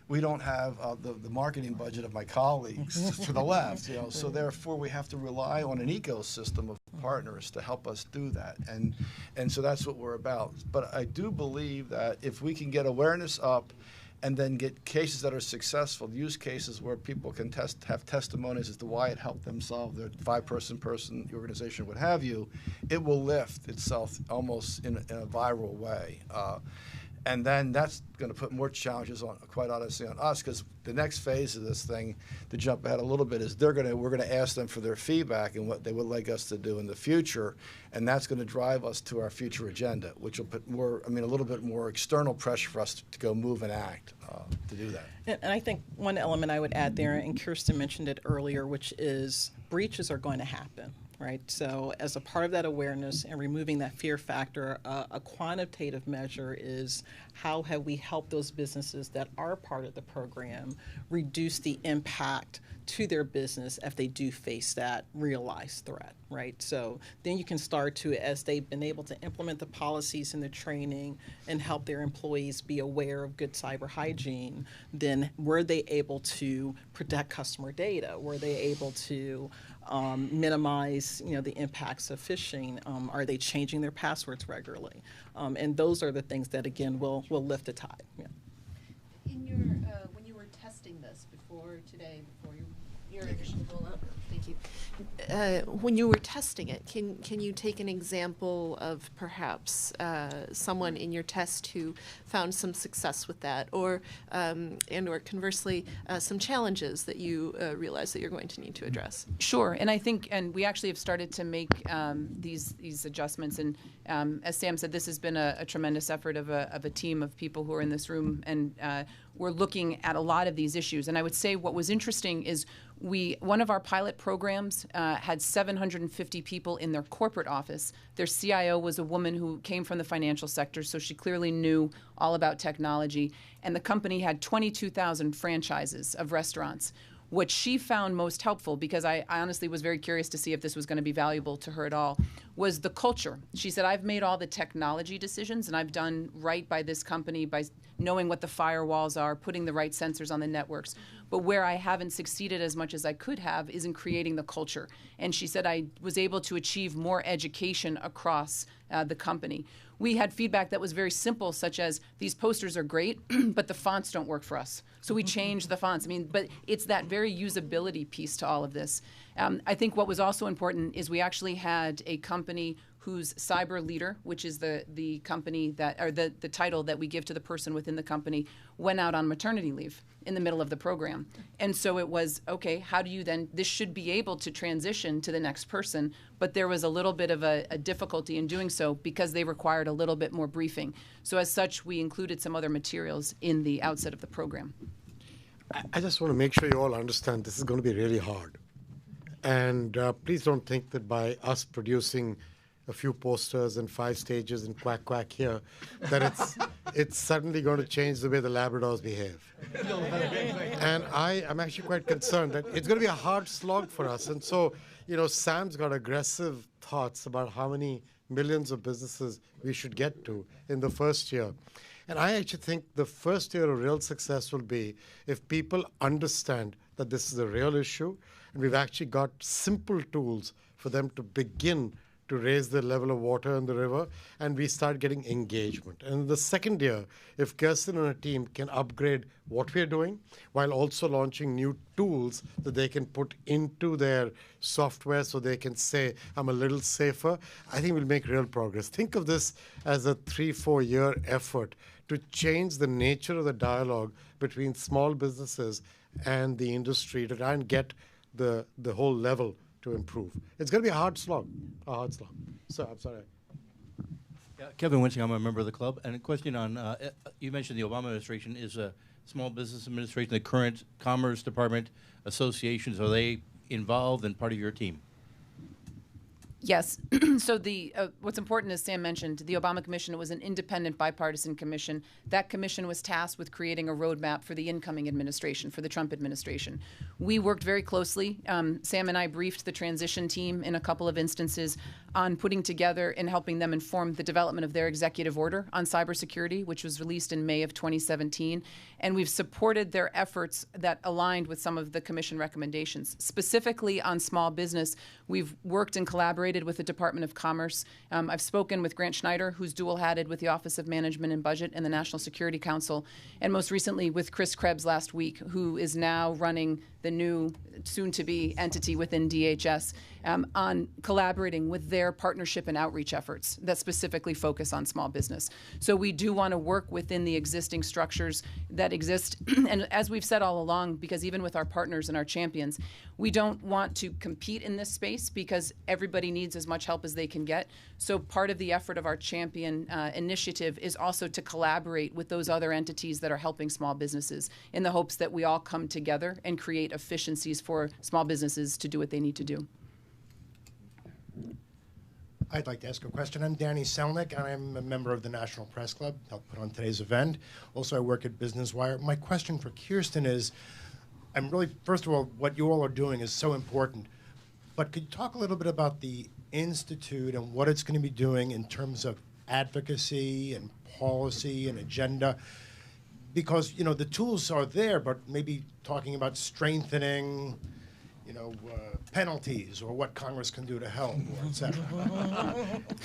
we don't have the marketing budget of my colleagues to the left, so therefore we have to rely on an ecosystem of partners to help us do that, and so that's what we're about. But I do believe that if we can get awareness up and then get cases that are successful, use cases where people can have testimonies as to why it helped them solve their 5-person organization, what have you, it will lift itself almost in a viral way. And then that's going to put more challenges on, quite honestly, on us, because the next phase of this thing, to jump ahead a little bit, is we're going to ask them for their feedback and what they would like us to do in the future, and that's going to drive us to our future agenda, which will put a little bit more external pressure for us to go move and act to do that. And I think one element I would add there, and Kiersten mentioned it earlier, which is breaches are going to happen. Right. So as a part of that awareness and removing that fear factor, a quantitative measure is how have we helped those businesses that are part of the program reduce the impact to their business if they do face that realized threat, right? So then you can start to, as they've been able to implement the policies and the training and help their employees be aware of good cyber hygiene, then were they able to protect customer data? Were they able to minimize, the impacts of phishing? Are they changing their passwords regularly? And those are the things that, again, will lift the tide. Yeah. In your when you were testing this before your initial rollout, thank Thank you. When you were testing it, can you take an example of perhaps someone in your test who found some success with that, or and or conversely some challenges that you realize that you're going to need to address? Sure, and I think, and we actually have started to make these adjustments, and as Sam said, this has been a tremendous effort of a team of people who are in this room, and we're looking at a lot of these issues. And I would say what was interesting is one of our pilot programs had 750 people in their corporate office. Their CIO was a woman who came from the financial sector, so she clearly knew all about technology. And the company had 22,000 franchises of restaurants. What she found most helpful, because I honestly was very curious to see if this was going to be valuable to her at all, was the culture. She said, I've made all the technology decisions, and I've done right by this company by knowing what the firewalls are, putting the right sensors on the networks. But where I haven't succeeded as much as I could have is in creating the culture. And she said I was able to achieve more education across the company. We had feedback that was very simple, such as, these posters are great, but the fonts don't work for us. So we changed the fonts. I mean, but it's that very usability piece to all of this. I think what was also important is we actually had a company whose cyber leader, which is the company that, or the title that we give to the person within the company, went out on maternity leave in the middle of the program. And so it was, okay, how do you then, this should be able to transition to the next person, but there was a little bit of a difficulty in doing so because they required a little bit more briefing. So as such, we included some other materials in the outset of the program. I just want to make sure you all understand this is going to be really hard. And please don't think that by us producing a few posters and 5 stages and quack quack here, that it's suddenly going to change the way the Labradors behave. And I'm actually quite concerned that it's going to be a hard slog for us. And so, you know, Sam's got aggressive thoughts about how many millions of businesses we should get to in the first year. And I actually think the first year of real success will be if people understand that this is a real issue, and we've actually got simple tools for them to begin to raise the level of water in the river, and we start getting engagement. And in the second year, if Kiersten and her team can upgrade what we're doing while also launching new tools that they can put into their software so they can say, I'm a little safer, I think we'll make real progress. Think of this as a 3-4 year effort to change the nature of the dialogue between small businesses and the industry to try and get the whole level to improve. It's going to be a hard slog, So, I'm sorry. Yeah, Kevin Winsing, I'm a member of the club. And a question on, you mentioned the Obama administration is a small business administration, the current Commerce Department associations, are they involved and part of your team? Yes. So what's important, as Sam mentioned, the Obama Commission was an independent bipartisan commission. That commission was tasked with creating a roadmap for the incoming administration, for the Trump administration. We worked very closely. Sam and I briefed the transition team in a couple of instances on putting together and helping them inform the development of their executive order on cybersecurity, which was released in May of 2017. And we've supported their efforts that aligned with some of the commission recommendations. Specifically on small business, we've worked and collaborated with the Department of Commerce. I've spoken with Grant Schneider, who's dual-hatted with the Office of Management and Budget and the National Security Council, and most recently with Chris Krebs last week, who is now running the new soon-to-be entity within DHS, on collaborating with their partnership and outreach efforts that specifically focus on small business. So we do want to work within the existing structures that exist. And as we've said all along, because even with our partners and our champions, we don't want to compete in this space because everybody needs as much help as they can get. So part of the effort of our champion initiative is also to collaborate with those other entities that are helping small businesses in the hopes that we all come together and create efficiencies for small businesses to do what they need to do. I'd like to ask a question. I'm Danny Selnick, and I'm a member of the National Press Club, helped put on today's event. Also, I work at Business Wire. My question for Kiersten is, first of all, what you all are doing is so important, but could you talk a little bit about the Institute and what it's going to be doing in terms of advocacy and policy and agenda? Because, you know, the tools are there, but maybe talking about strengthening penalties or what Congress can do to help, or et cetera.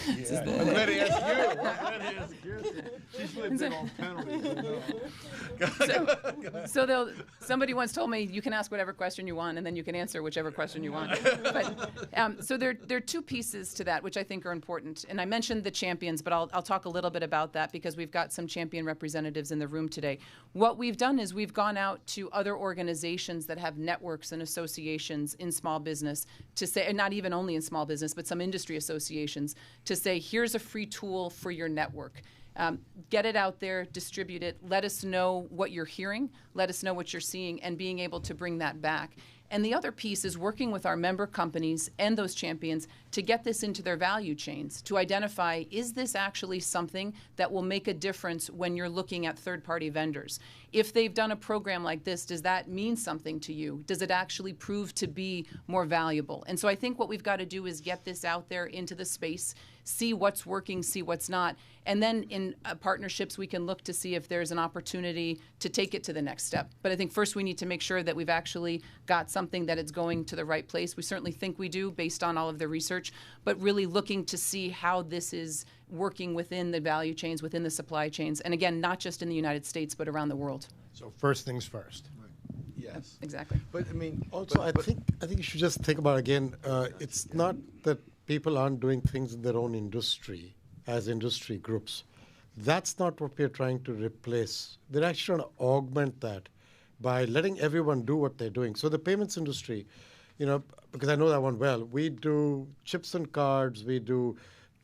Yeah. I'm glad he asked you. I'm glad he asked Kiersten. She's lived in on penalties. Somebody once told me you can ask whatever question you want, and then you can answer whichever question you want. But, so there are two pieces to that which I think are important. And I mentioned the champions, but I'll talk a little bit about that because we've got some champion representatives in the room today. What we've done is we've gone out to other organizations that have networks and associations in small business to say, and not even only in small business, but some industry associations, to say, here's a free tool for your network. Get it out there, distribute it, let us know what you're hearing, let us know what you're seeing, and being able to bring that back. And the other piece is working with our member companies and those champions to get this into their value chains, to identify, is this actually something that will make a difference when you're looking at third-party vendors? If they've done a program like this, does that mean something to you? Does it actually prove to be more valuable? And so I think what we've got to do is get this out there into the space, see what's working, see what's not, and then in partnerships we can look to see if there's an opportunity to take it to the next step. But I think first we need to make sure that we've actually got something that it's going to the right place. We certainly think we do based on all of the research, but really looking to see how this is working within the value chains, within the supply chains, and again, not just in the United States, but around the world. So first things first. Yes. Exactly. But I mean, also, I think you should just think about again. It's not that people aren't doing things in their own industry as industry groups. That's not what we're trying to replace. They're actually trying to augment that by letting everyone do what they're doing. So the payments industry, because I know that one well, we do chips and cards, we do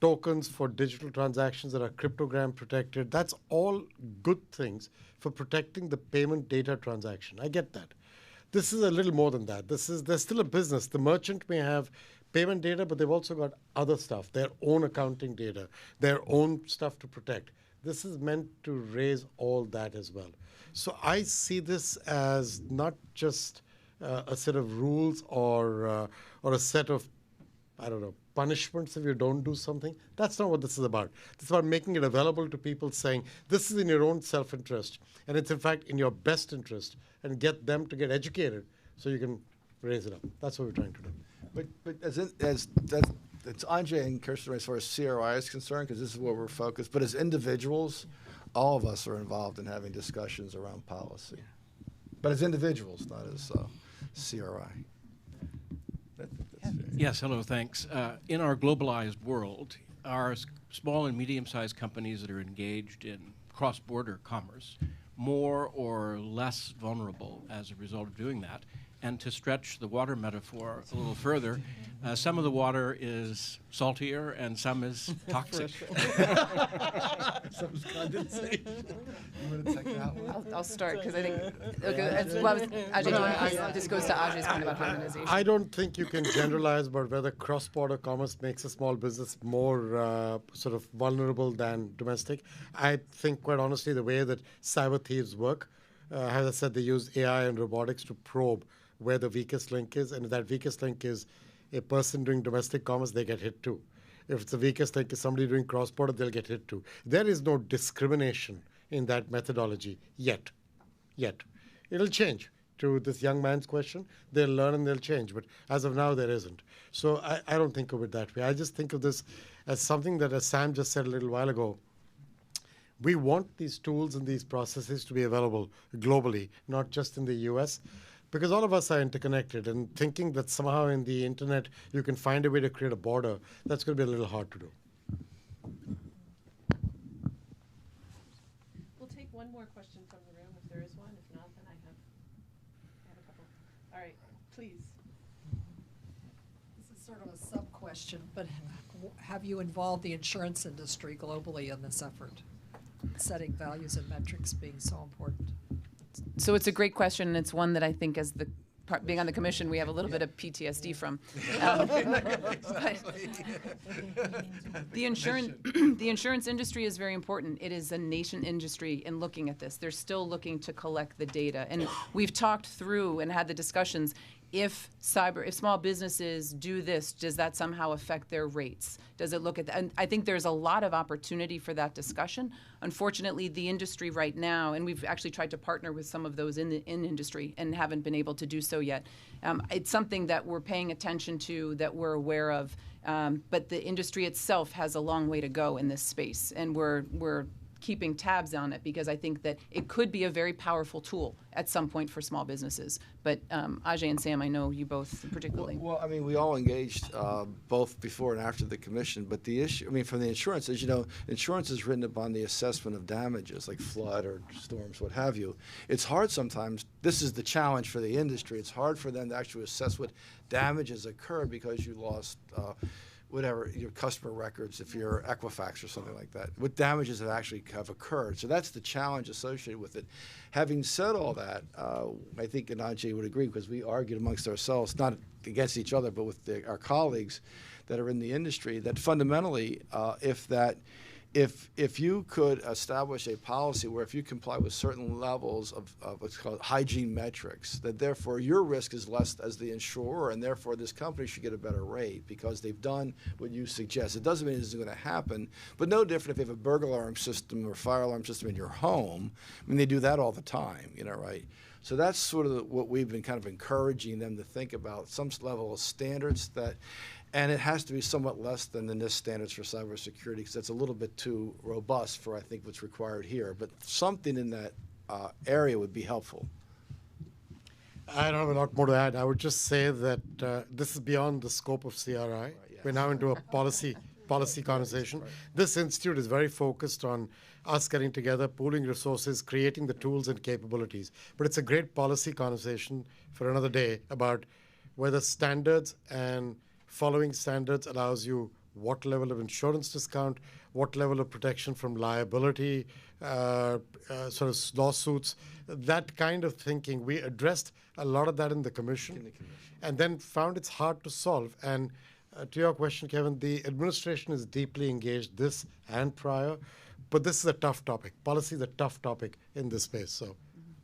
tokens for digital transactions that are cryptogram protected. That's all good things for protecting the payment data transaction. I get that. This is a little more than that. There's still a business. The merchant may have payment data, but they've also got other stuff, their own accounting data, their own stuff to protect. This is meant to raise all that as well. So I see this as not just a set of rules or a set of, punishments if you don't do something. That's not what this is about. It's about making it available to people, saying this is in your own self-interest, and it's in fact in your best interest, and get them to get educated so you can raise it up. That's what we're trying to do. But it's Ajay and Kiersten as far as CRI is concerned, because this is where we're focused. But as individuals, all of us are involved in having discussions around policy. But as individuals, not as CRI. Yes, hello, thanks. In our globalized world, our small and medium-sized companies that are engaged in cross-border commerce more or less vulnerable as a result of doing that? And to stretch the water metaphor a little further, some of the water is saltier and some is toxic. Some is condensation. You want to take that one? I'll start because I think Ajay, this goes to Ajay's point about harmonization. I don't think you can generalize about whether cross-border commerce makes a small business more sort of vulnerable than domestic. I think, quite honestly, the way that cyber thieves work, as I said, they use AI and robotics to probe where the weakest link is, and if that weakest link is a person doing domestic commerce, they get hit too. If it's the weakest link is somebody doing cross-border, they'll get hit too. There is no discrimination in that methodology yet. It'll change. To this young man's question, they'll learn and they'll change, but as of now, there isn't. So I don't think of it that way. I just think of this as something that, as Sam just said a little while ago, we want these tools and these processes to be available globally, not just in the US, because all of us are interconnected, and thinking that somehow in the internet you can find a way to create a border, that's going to be a little hard to do. We'll take one more question from the room if there is one. If not, then I have a couple. All right, please. This is sort of a sub-question, but have you involved the insurance industry globally in this effort? Setting values and metrics being so important. So it's a great question, and it's one that I think, as being on the commission, we have a little bit of PTSD from. The insurance industry is very important. It is a nascent industry in looking at this. They're still looking to collect the data, and we've talked through and had the discussions. if small businesses do this, does that somehow affect their rates? Does it look at that? And I think there's a lot of opportunity for that discussion. Unfortunately, the industry right now, and we've actually tried to partner with some of those in industry and haven't been able to do so yet. It's something that we're paying attention to, that we're aware of, but the industry itself has a long way to go in this space, and we're keeping tabs on it, because I think that it could be a very powerful tool at some point for small businesses. But Ajay and Sam, I know you both particularly. Well, I mean, we all engaged both before and after the commission, but the issue, I mean, from the insurance, as you know, insurance is written upon the assessment of damages, like flood or storms, what have you. It's hard sometimes. This is the challenge for the industry. It's hard for them to actually assess what damages occurred because you lost whatever, your customer records, if you're Equifax or something like that, what damages have occurred. So that's the challenge associated with it. Having said all that, I think, and Ajay would agree, because we argued amongst ourselves, not against each other, but with our colleagues that are in the industry, that fundamentally, if you could establish a policy where if you comply with certain levels of what's called hygiene metrics, that therefore your risk is less as the insurer, and therefore this company should get a better rate because they've done what you suggest. It doesn't mean it's going to happen, but no different if you have a burglar alarm system or fire alarm system in your home. I mean, they do that all the time, right? So that's sort of what we've been kind of encouraging them to think about, some level of standards that. And it has to be somewhat less than the NIST standards for cybersecurity, because that's a little bit too robust for, I think, what's required here. But something in that area would be helpful. I don't have a lot more to add. I would just say that this is beyond the scope of CRI. Right, yes. We're now into a policy conversation. Right. This institute is very focused on us getting together, pooling resources, creating the tools and capabilities. But it's a great policy conversation for another day about whether standards and following standards allows you what level of insurance discount, what level of protection from liability, sort of lawsuits, that kind of thinking. We addressed a lot of that in the commission, and then found it's hard to solve. And to your question, Kevin, the administration is deeply engaged, this and prior, but this is a tough topic. Policy is a tough topic in this space. So,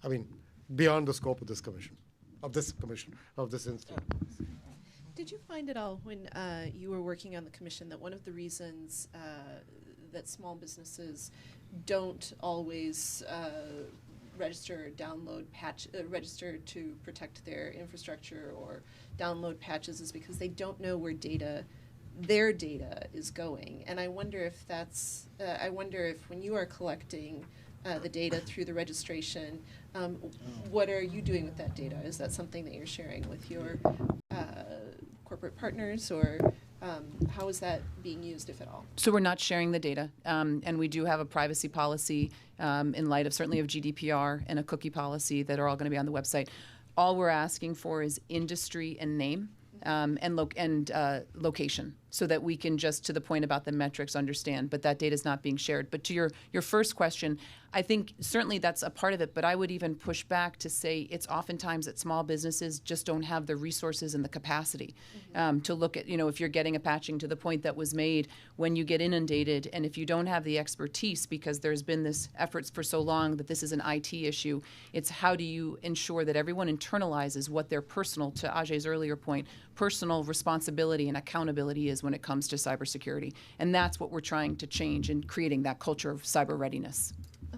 I mean, beyond the scope of this commission, of this institute. Did you find at all when you were working on the commission that one of the reasons that small businesses don't always register to protect their infrastructure or download patches is because they don't know where their data is going? And I wonder if that's, when you are collecting the data through the registration, what are you doing with that data? Is that something that you're sharing with your corporate partners, or how is that being used, if at all? So we're not sharing the data, and we do have a privacy policy in light of certainly of GDPR and a cookie policy that are all going to be on the website. All we're asking for is industry and name and location, so that we can, just to the point about the metrics, understand. But that data is not being shared. But to your first question, I think certainly that's a part of it, but I would even push back to say it's oftentimes that small businesses just don't have the resources and the capacity to look at, if you're getting a patching, to the point that was made, when you get inundated, and if you don't have the expertise, because there's been this efforts for so long that this is an IT issue, it's how do you ensure that everyone internalizes what their personal, to Ajay's earlier point, personal responsibility and accountability is when it comes to cybersecurity. And that's what we're trying to change in creating that culture of cyber readiness.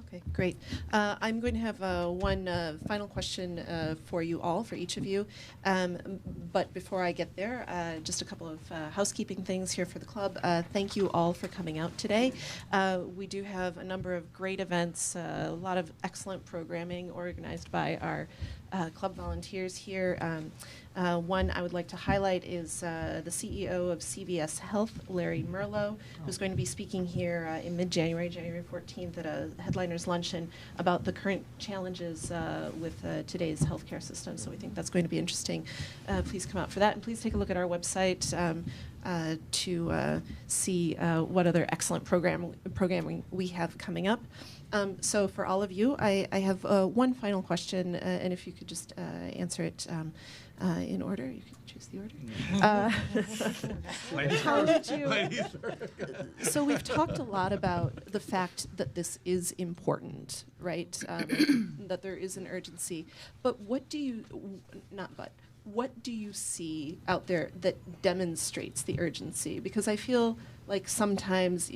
Okay, great. I'm going to have one final question for you all, for each of you. But before I get there, just a couple of housekeeping things here for the club. Thank you all for coming out today. We do have a number of great events, a lot of excellent programming organized by our club volunteers here. One I would like to highlight is the CEO of CVS Health, Larry Merlo, who's going to be speaking here in mid-January, January 14th, at a headliners luncheon about the current challenges with today's healthcare system. So we think that's going to be interesting. Please come out for that, and please take a look at our website to see what other excellent programming we have coming up. So for all of you, I have one final question, and if you could just answer it in order. You can choose the order. How did you? So we've talked a lot about the fact that this is important, right? That there is an urgency. But what do you, what do you see out there that demonstrates the urgency? Because I feel like sometimes,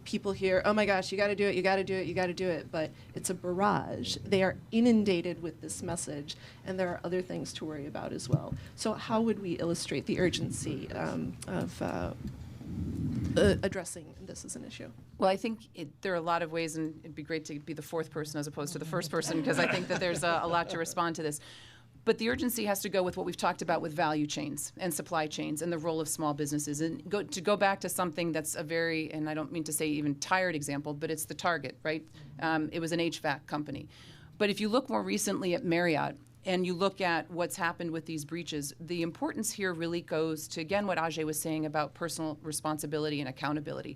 people hear, oh my gosh, you got to do it, you got to do it, you got to do it, but it's a barrage. They are inundated with this message, and there are other things to worry about as well. So how would we illustrate the urgency of addressing this as an issue? Well, I think there are a lot of ways, and it'd be great to be the fourth person as opposed to the first person, because I think that there's a lot to respond to this. But the urgency has to go with what we've talked about with value chains and supply chains and the role of small businesses. And to go back to something that's a very, and I don't mean to say even tired example, but it's the Target, right? It was an HVAC company. But if you look more recently at Marriott, and you look at what's happened with these breaches, the importance here really goes to, again, what Ajay was saying about personal responsibility and accountability.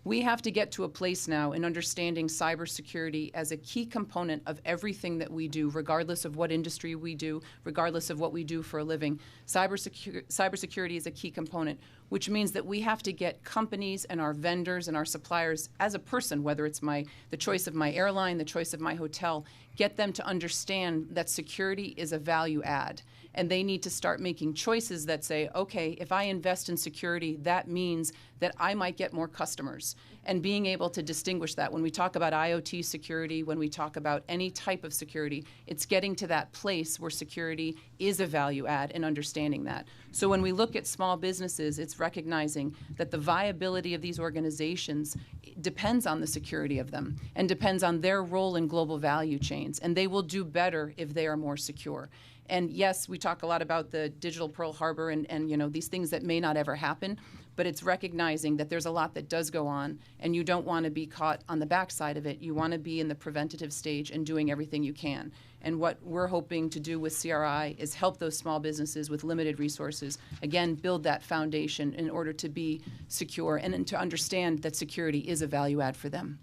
We have to get to a place now in understanding cybersecurity as a key component of everything that we do, regardless of what industry we do, regardless of what we do for a living. Cybersecurity is a key component, which means that we have to get companies and our vendors and our suppliers as a person, whether it's the choice of my airline, the choice of my hotel, get them to understand that security is a value add. And they need to start making choices that say, okay, if I invest in security, that means that I might get more customers. And being able to distinguish that when we talk about IoT security, when we talk about any type of security, it's getting to that place where security is a value add and understanding that. So when we look at small businesses, it's recognizing that the viability of these organizations depends on the security of them and depends on their role in global value chains. And they will do better if they are more secure. And yes, we talk a lot about the digital Pearl Harbor and these things that may not ever happen, but it's recognizing that there's a lot that does go on, and you don't want to be caught on the backside of it. You want to be in the preventative stage and doing everything you can. And what we're hoping to do with CRI is help those small businesses with limited resources, again, build that foundation in order to be secure and to understand that security is a value add for them.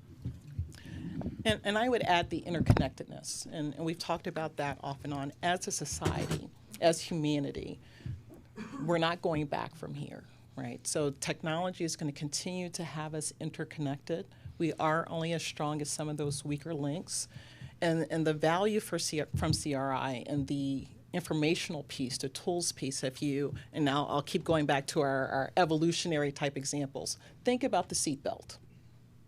And I would add the interconnectedness, and we've talked about that off and on. As a society, as humanity, we're not going back from here, right? So technology is going to continue to have us interconnected. We are only as strong as some of those weaker links. And the value from CRI and the informational piece, the tools piece, and now I'll keep going back to our evolutionary type examples. Think about the seatbelt,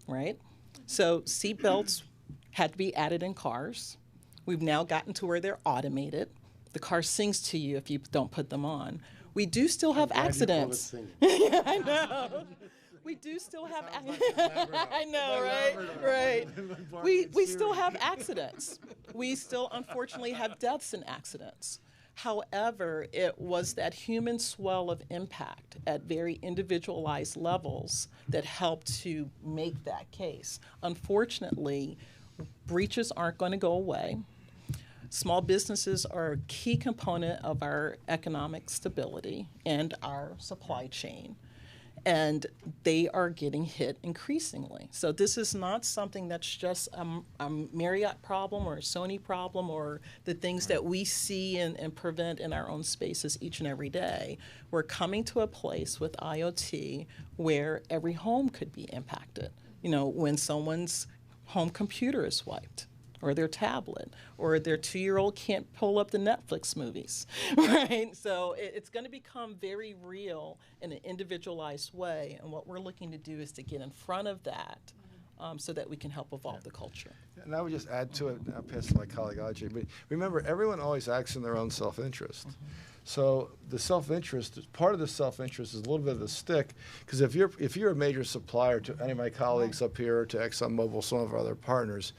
right? So seatbelts had to be added in cars. We've now gotten to where they're automated. The car sings to you if you don't put them on. We do still have accidents. Yeah, I know. We do still have I know, right? We still have accidents. We still, unfortunately, have deaths in accidents. However, it was that human swell of impact at very individualized levels that helped to make that case. Unfortunately, breaches aren't going to go away. Small businesses are a key component of our economic stability and our supply chain. And they are getting hit increasingly. So this is not something that's just a Marriott problem or a Sony problem or the things that we see and prevent in our own spaces each and every day. We're coming to a place with IoT where every home could be impacted. When someone's home computer is wiped, or their tablet, or their 2-year-old can't pull up the Netflix movies, right? So it's going to become very real in an individualized way, and what we're looking to do is to get in front of that so that we can help evolve the culture. And I would just add to it, I'll pass to my colleague Ajay, but remember, everyone always acts in their own self-interest. So the self-interest, part of the self-interest is a little bit of the stick, because if you're a major supplier to any of my colleagues up here, to ExxonMobil, some of our other partners,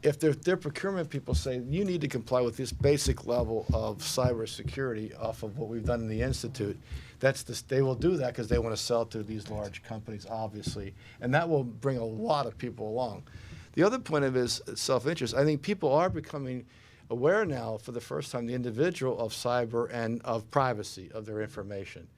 if their procurement people say, you need to comply with this basic level of cybersecurity off of what we've done in the Institute, they will do that because they want to sell to these large companies, obviously, and that will bring a lot of people along. The other point of it is self-interest. I think people are becoming aware now for the first time, the individual, of cyber and of privacy of their information.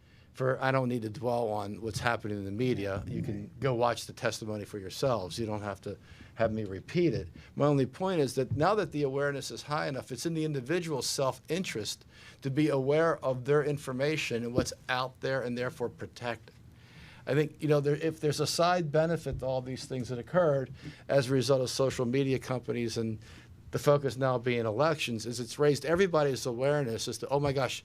I don't need to dwell on what's happening in the media. You can go watch the testimony for yourselves. You don't have to have me repeat it. My only point is that now that the awareness is high enough, it's in the individual's self-interest to be aware of their information and what's out there and therefore protect it. I think, if there's a side benefit to all these things that occurred as a result of social media companies and the focus now being elections, is it's raised everybody's awareness as to, oh my gosh,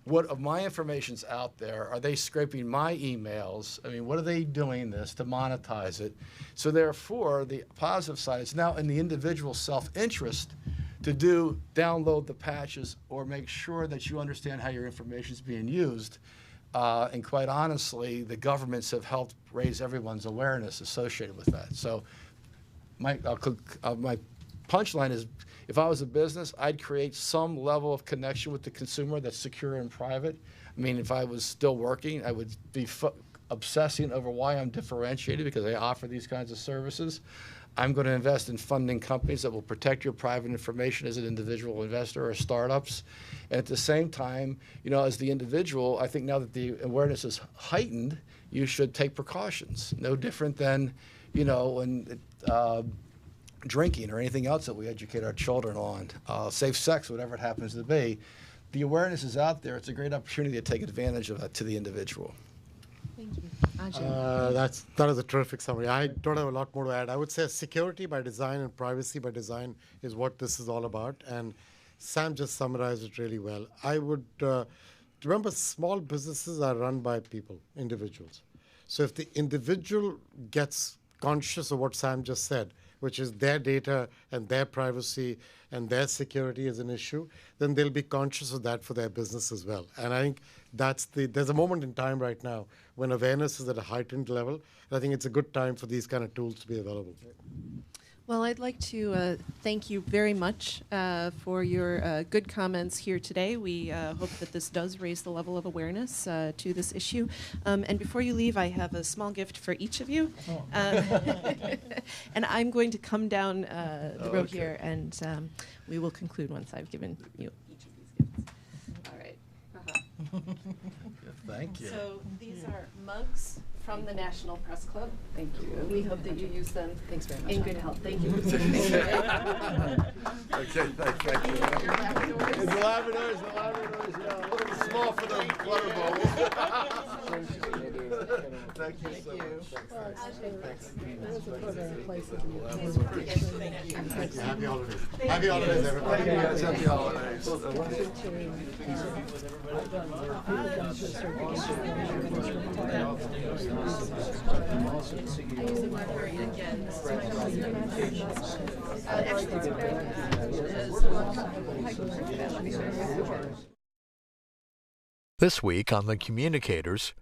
what of my information's out there? Are they scraping my emails? I mean, what are they doing this to monetize it? So therefore, the positive side is now in the individual self-interest to download the patches or make sure that you understand how your information is being used. And quite honestly, the governments have helped raise everyone's awareness associated with that. So my punchline is, if I was a business, I'd create some level of connection with the consumer that's secure and private. I mean, if I was still working, I would be obsessing over why I'm differentiated because I offer these kinds of services. I'm going to invest in funding companies that will protect your private information as an individual investor or startups. And at the same time, as the individual, I think now that the awareness is heightened, you should take precautions. No different than, when drinking or anything else that we educate our children on, safe sex, whatever it happens to be. The awareness is out there. It's a great opportunity to take advantage of that to the individual. Thank you. Ajay. That is a terrific summary. I don't have a lot more to add. I would say security by design and privacy by design is what this is all about. And Sam just summarized it really well. I would remember small businesses are run by people, individuals. So if the individual gets conscious of what Sam just said, which is their data and their privacy and their security is an issue, then they'll be conscious of that for their business as well. And I think there's a moment in time right now when awareness is at a heightened level, and I think it's a good time for these kind of tools to be available. Well, I'd like to thank you very much for your good comments here today. We hope that this does raise the level of awareness to this issue. And before you leave, I have a small gift for each of you. And I'm going to come down the row here, and we will conclude once I've given you each of these gifts. All right. Thank you. So these are mugs from the National Press Club. Thank you. We hope that you use them. Thanks very much. In good health. Thank you. Okay, thank you. The Labradors, yeah, a little small for the clutter bowl. Thank you so much. Happy holidays. Happy holidays, everybody. Happy holidays. This week on The Communicators,